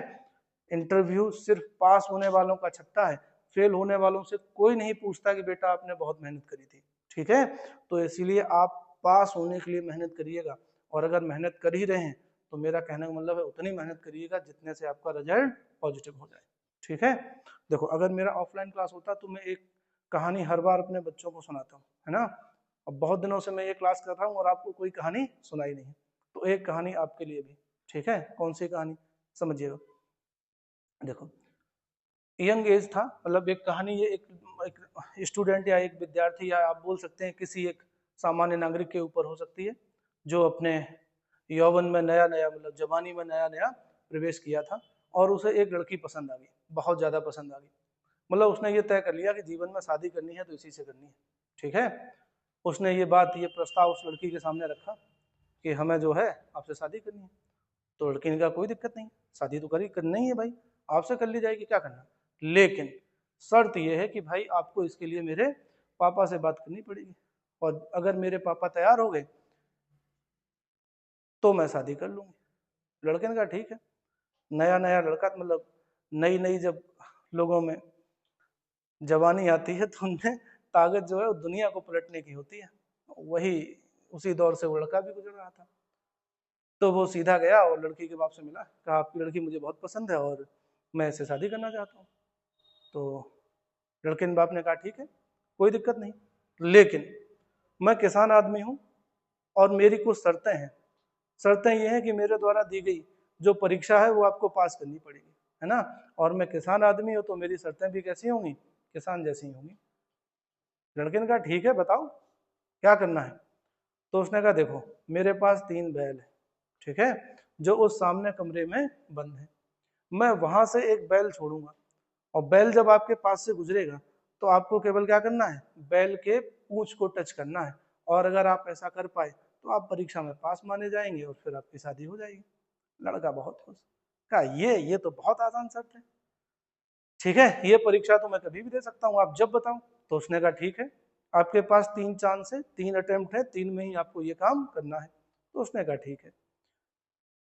इंटरव्यू सिर्फ पास होने वालों का छट्टा है, फेल होने वालों से कोई नहीं पूछता कि बेटा आपने बहुत मेहनत करी थी। ठीक है, तो इसीलिए आप पास होने के लिए मेहनत करिएगा, और अगर मेहनत कर ही रहे हैं तो मेरा कहने का मतलब है उतनी मेहनत करिएगा जितने से आपका रिजल्ट पॉजिटिव हो जाए। ठीक है। देखो अगर मेरा ऑफलाइन क्लास होता तो मैं एक कहानी हर बार अपने बच्चों को सुनाता हूँ, है ना। अब बहुत दिनों से मैं ये क्लास कर रहा हूँ और आपको कोई कहानी सुनाई नहीं, तो एक कहानी आपके लिए भी। ठीक है, कौन सी कहानी, समझिएगा। देखो यंग एज था, मतलब एक कहानी ये एक स्टूडेंट या एक विद्यार्थी या आप बोल सकते हैं किसी एक सामान्य नागरिक के ऊपर हो सकती है, जो अपने यौवन में नया नया मतलब जवानी में नया नया प्रवेश किया था और उसे एक लड़की पसंद आ गई, बहुत ज़्यादा पसंद आ गई। मतलब उसने ये तय कर लिया कि जीवन में शादी करनी है तो इसी से करनी है। ठीक है, उसने ये बात ये प्रस्ताव उस लड़की के सामने रखा कि हमें जो है आपसे शादी करनी है। तो लड़की ने कहा कोई दिक्कत नहीं, शादी तो करनी ही है भाई, आपसे कर ली जाएगी, क्या करना। लेकिन शर्त यह है कि भाई आपको इसके लिए मेरे पापा से बात करनी पड़ेगी, और अगर मेरे पापा तैयार हो गए तो मैं शादी कर लूंगी। लड़के ने कहा ठीक है। नया नया लड़का, मतलब नई नई जब लोगों में जवानी आती है तो उनमें ताकत जो है वो दुनिया को पलटने की होती है। वही उसी दौर से वो लड़का भी गुजर रहा था। तो वो सीधा गया और लड़की के बाप से मिला, कहा आपकी लड़की मुझे बहुत पसंद है और मैं इससे शादी करना चाहता हूँ। तो लड़के के बाप ने कहा ठीक है, कोई दिक्कत नहीं, लेकिन मैं किसान आदमी हूँ और मेरी कुछ शर्तें हैं। शर्तें ये हैं कि मेरे द्वारा दी गई जो परीक्षा है वो आपको पास करनी पड़ेगी, है ना। और मैं किसान आदमी हूँ तो मेरी शर्तें भी कैसी होंगी, किसान जैसी होंगी। लड़के ने कहा ठीक है बताओ क्या करना है। तो उसने कहा देखो मेरे पास 3 बैल है, ठीक है, जो उस सामने कमरे में बंद है। मैं वहां से एक बैल छोड़ूंगा और बैल जब आपके पास से गुजरेगा तो आपको केवल क्या करना है, बैल के पूंछ को टच करना है, और अगर आप ऐसा कर पाए तो आप परीक्षा में पास माने जाएंगे और फिर आपकी शादी हो जाएगी। लड़का बहुत खुश, कहा ये तो बहुत आसान शर्त है, ठीक है, ये परीक्षा तो मैं कभी भी दे सकता हूँ, आप जब बताओ। तो उसने कहा ठीक है, आपके पास 3 चांस है, 3 अटेम्प्ट है, 3 में ही आपको ये काम करना है। तो उसने कहा ठीक है।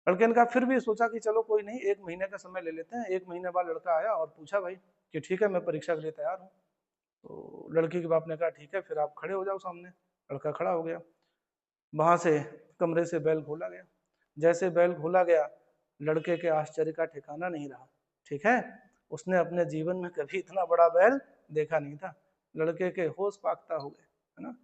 लड़के ने कहा फिर भी सोचा कि चलो कोई नहीं, 1 महीने का समय ले लेते हैं। 1 महीने बाद लड़का आया और पूछा भाई कि ठीक है मैं परीक्षा के लिए तैयार हूँ। तो लड़की के बाप ने कहा ठीक है फिर आप खड़े हो जाओ सामने। लड़का खड़ा हो गया, वहां से कमरे से बैल खोला गया। जैसे बैल खोला गया, लड़के के आश्चर्य का ठिकाना नहीं रहा। ठीक है, उसने अपने जीवन में कभी इतना बड़ा बैल देखा नहीं था। लड़के के होश पाख्ता हो गए, है ना।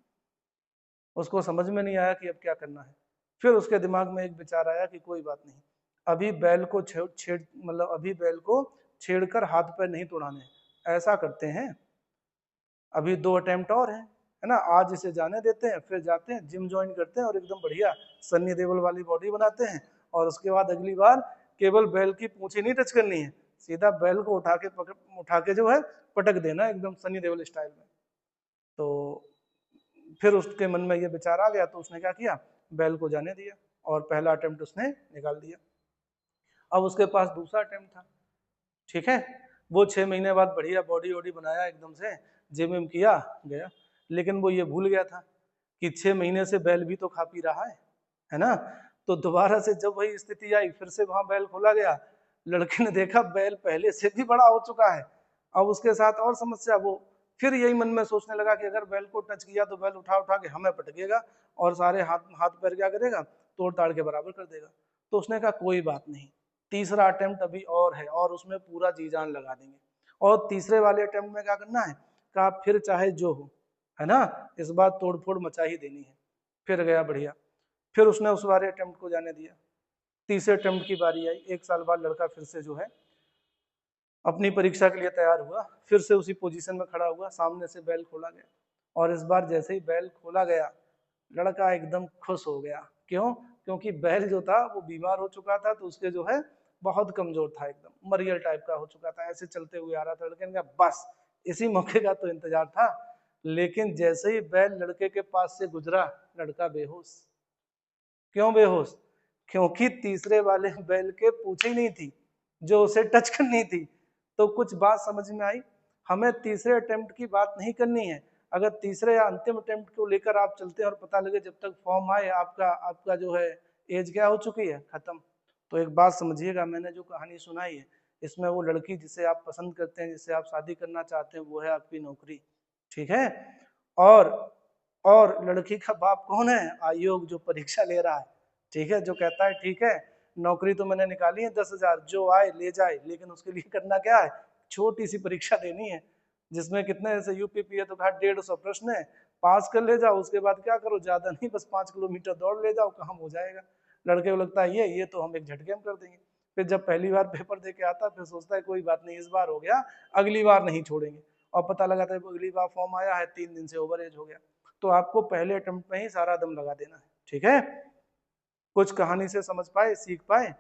उसको समझ में नहीं आया कि अब क्या करना है। फिर उसके दिमाग में एक विचार आया कि कोई बात नहीं, अभी बैल को छेड़ मतलब अभी बैल को छेड़कर हाथ पैर नहीं तोड़ाने, ऐसा करते हैं अभी 2 अटेम्प्ट और हैं, है ना, आज इसे जाने देते हैं, फिर जाते हैं जिम ज्वाइन करते हैं और एकदम बढ़िया सन्नी देओल वाली बॉडी बनाते हैं। और उसके बाद अगली बार केवल बैल की पूंछी नहीं टच करनी है, सीधा बैल को उठा के जो है पटक देना एकदम सन्नी देओल स्टाइल में। तो फिर उसके मन में ये विचार आ गया, तो उसने क्या किया, बैल को जाने दिया और पहला अटेम्प्ट उसने निकाल दिया। अब उसके पास दूसरा अटेम्प्ट था, ठीक है, वो 6 महीने बाद बढ़िया बॉडी वॉडी बनाया एकदम से, जिम विम किया गया। लेकिन वो ये भूल गया था कि 6 महीने से बैल भी तो खा पी रहा है ना। तो दोबारा से जब वही स्थिति आई, फिर से वहां बैल खोला गया। लड़के ने देखा बैल पहले से भी बड़ा हो चुका है। अब उसके साथ और समस्या, वो फिर यही मन में सोचने लगा कि अगर बैल को टच किया तो बैल उठा उठा के हमें पटकेगा और सारे हाथ हाथ पैर क्या करेगा, तोड़ ताड़ के बराबर कर देगा। तो उसने कहा कोई बात नहीं, तीसरा अटेम्प्ट अभी और है और उसमें पूरा जी जान लगा देंगे। और तीसरे वाले अटेम्प्ट में क्या करना है, कहा फिर चाहे जो हो, है ना, इस बार तोड़ फोड़ मचा ही देनी है। फिर गया बढ़िया, फिर उसने उस वाले अटेम्प्ट को जाने दिया। तीसरे अटेम्प्ट की बारी आई, 1 साल बाद लड़का फिर से जो है अपनी परीक्षा के लिए तैयार हुआ, फिर से उसी पोजीशन में खड़ा हुआ, सामने से बैल खोला गया। और इस बार जैसे ही बैल खोला गया, लड़का एकदम खुश हो गया। क्यों, क्योंकि बैल जो था वो बीमार हो चुका था, तो उसके जो है बहुत कमजोर था, एकदम मरियल टाइप का हो चुका था, ऐसे चलते हुए आ रहा था। लड़के ने कहा बस इसी मौके का तो इंतजार था। लेकिन जैसे ही बैल लड़के के पास से गुजरा, लड़का बेहोश। क्यों बेहोश, क्योंकि तीसरे वाले बैल के पूछ ही नहीं थी जो उसे टच करनी थी। तो कुछ बात समझ में आई, हमें तीसरे अटेम्प्ट की बात नहीं करनी है। अगर तीसरे या अंतिम अटेम्प्ट को लेकर आप चलते हैं और पता लगे जब तक फॉर्म आए आपका आपका जो है एज क्या हो चुकी है, खत्म। तो एक बात समझिएगा, मैंने जो कहानी सुनाई है इसमें वो लड़की जिसे आप पसंद करते हैं, जिसे आप शादी करना चाहते हैं, वो है आपकी नौकरी, ठीक है। और और लड़की का बाप कौन है, आयोग जो परीक्षा ले रहा है, ठीक है, जो कहता है ठीक है नौकरी तो मैंने निकाली है 10,000 जो आए ले जाए, लेकिन उसके लिए करना क्या है, छोटी सी परीक्षा देनी है जिसमें कितने ऐसे यूपीपी है तो 150 प्रश्न है, पास कर ले जाओ, उसके बाद क्या करो, ज्यादा नहीं बस 5 किलोमीटर दौड़ ले जाओ, काम हो जाएगा। लड़के को लगता है ये तो हम एक झटके में कर देंगे। फिर जब पहली बार पेपर दे के आता फिर सोचता है कोई बात नहीं, इस बार हो गया, अगली बार नहीं छोड़ेंगे, और पता लगाता है अगली बार फॉर्म आया है 3 दिन से ओवर एज हो गया। तो आपको पहले अटेम्प्ट में ही सारा दम लगा देना है, ठीक है। कुछ कहानी से समझ पाए, सीख पाए,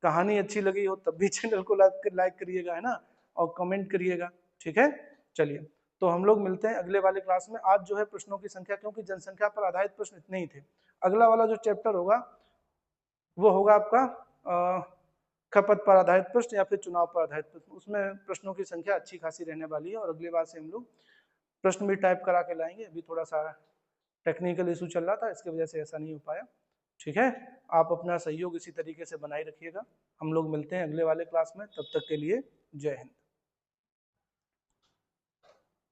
कहानी अच्छी लगी हो तब भी चैनल को लाइक करिएगा, है ना, और कमेंट करिएगा, ठीक है। चलिए, तो हम लोग मिलते हैं अगले वाले क्लास में। आज जो है प्रश्नों की संख्या, क्योंकि जनसंख्या पर आधारित प्रश्न इतने ही थे, अगला वाला जो चैप्टर होगा वो होगा आपका खपत पर आधारित प्रश्न या फिर चुनाव पर आधारित प्रश्न। उसमें प्रश्नों की संख्या अच्छी खासी रहने वाली है, और अगली बार से हम लोग प्रश्न भी टाइप करा के लाएंगे। अभी थोड़ा सा टेक्निकल इशू चल रहा था, इसकी वजह से ऐसा नहीं हो पाया, ठीक है। आप अपना सहयोग इसी तरीके से बनाए रखिएगा। हम लोग मिलते हैं अगले वाले क्लास में, तब तक के लिए जय हिंद।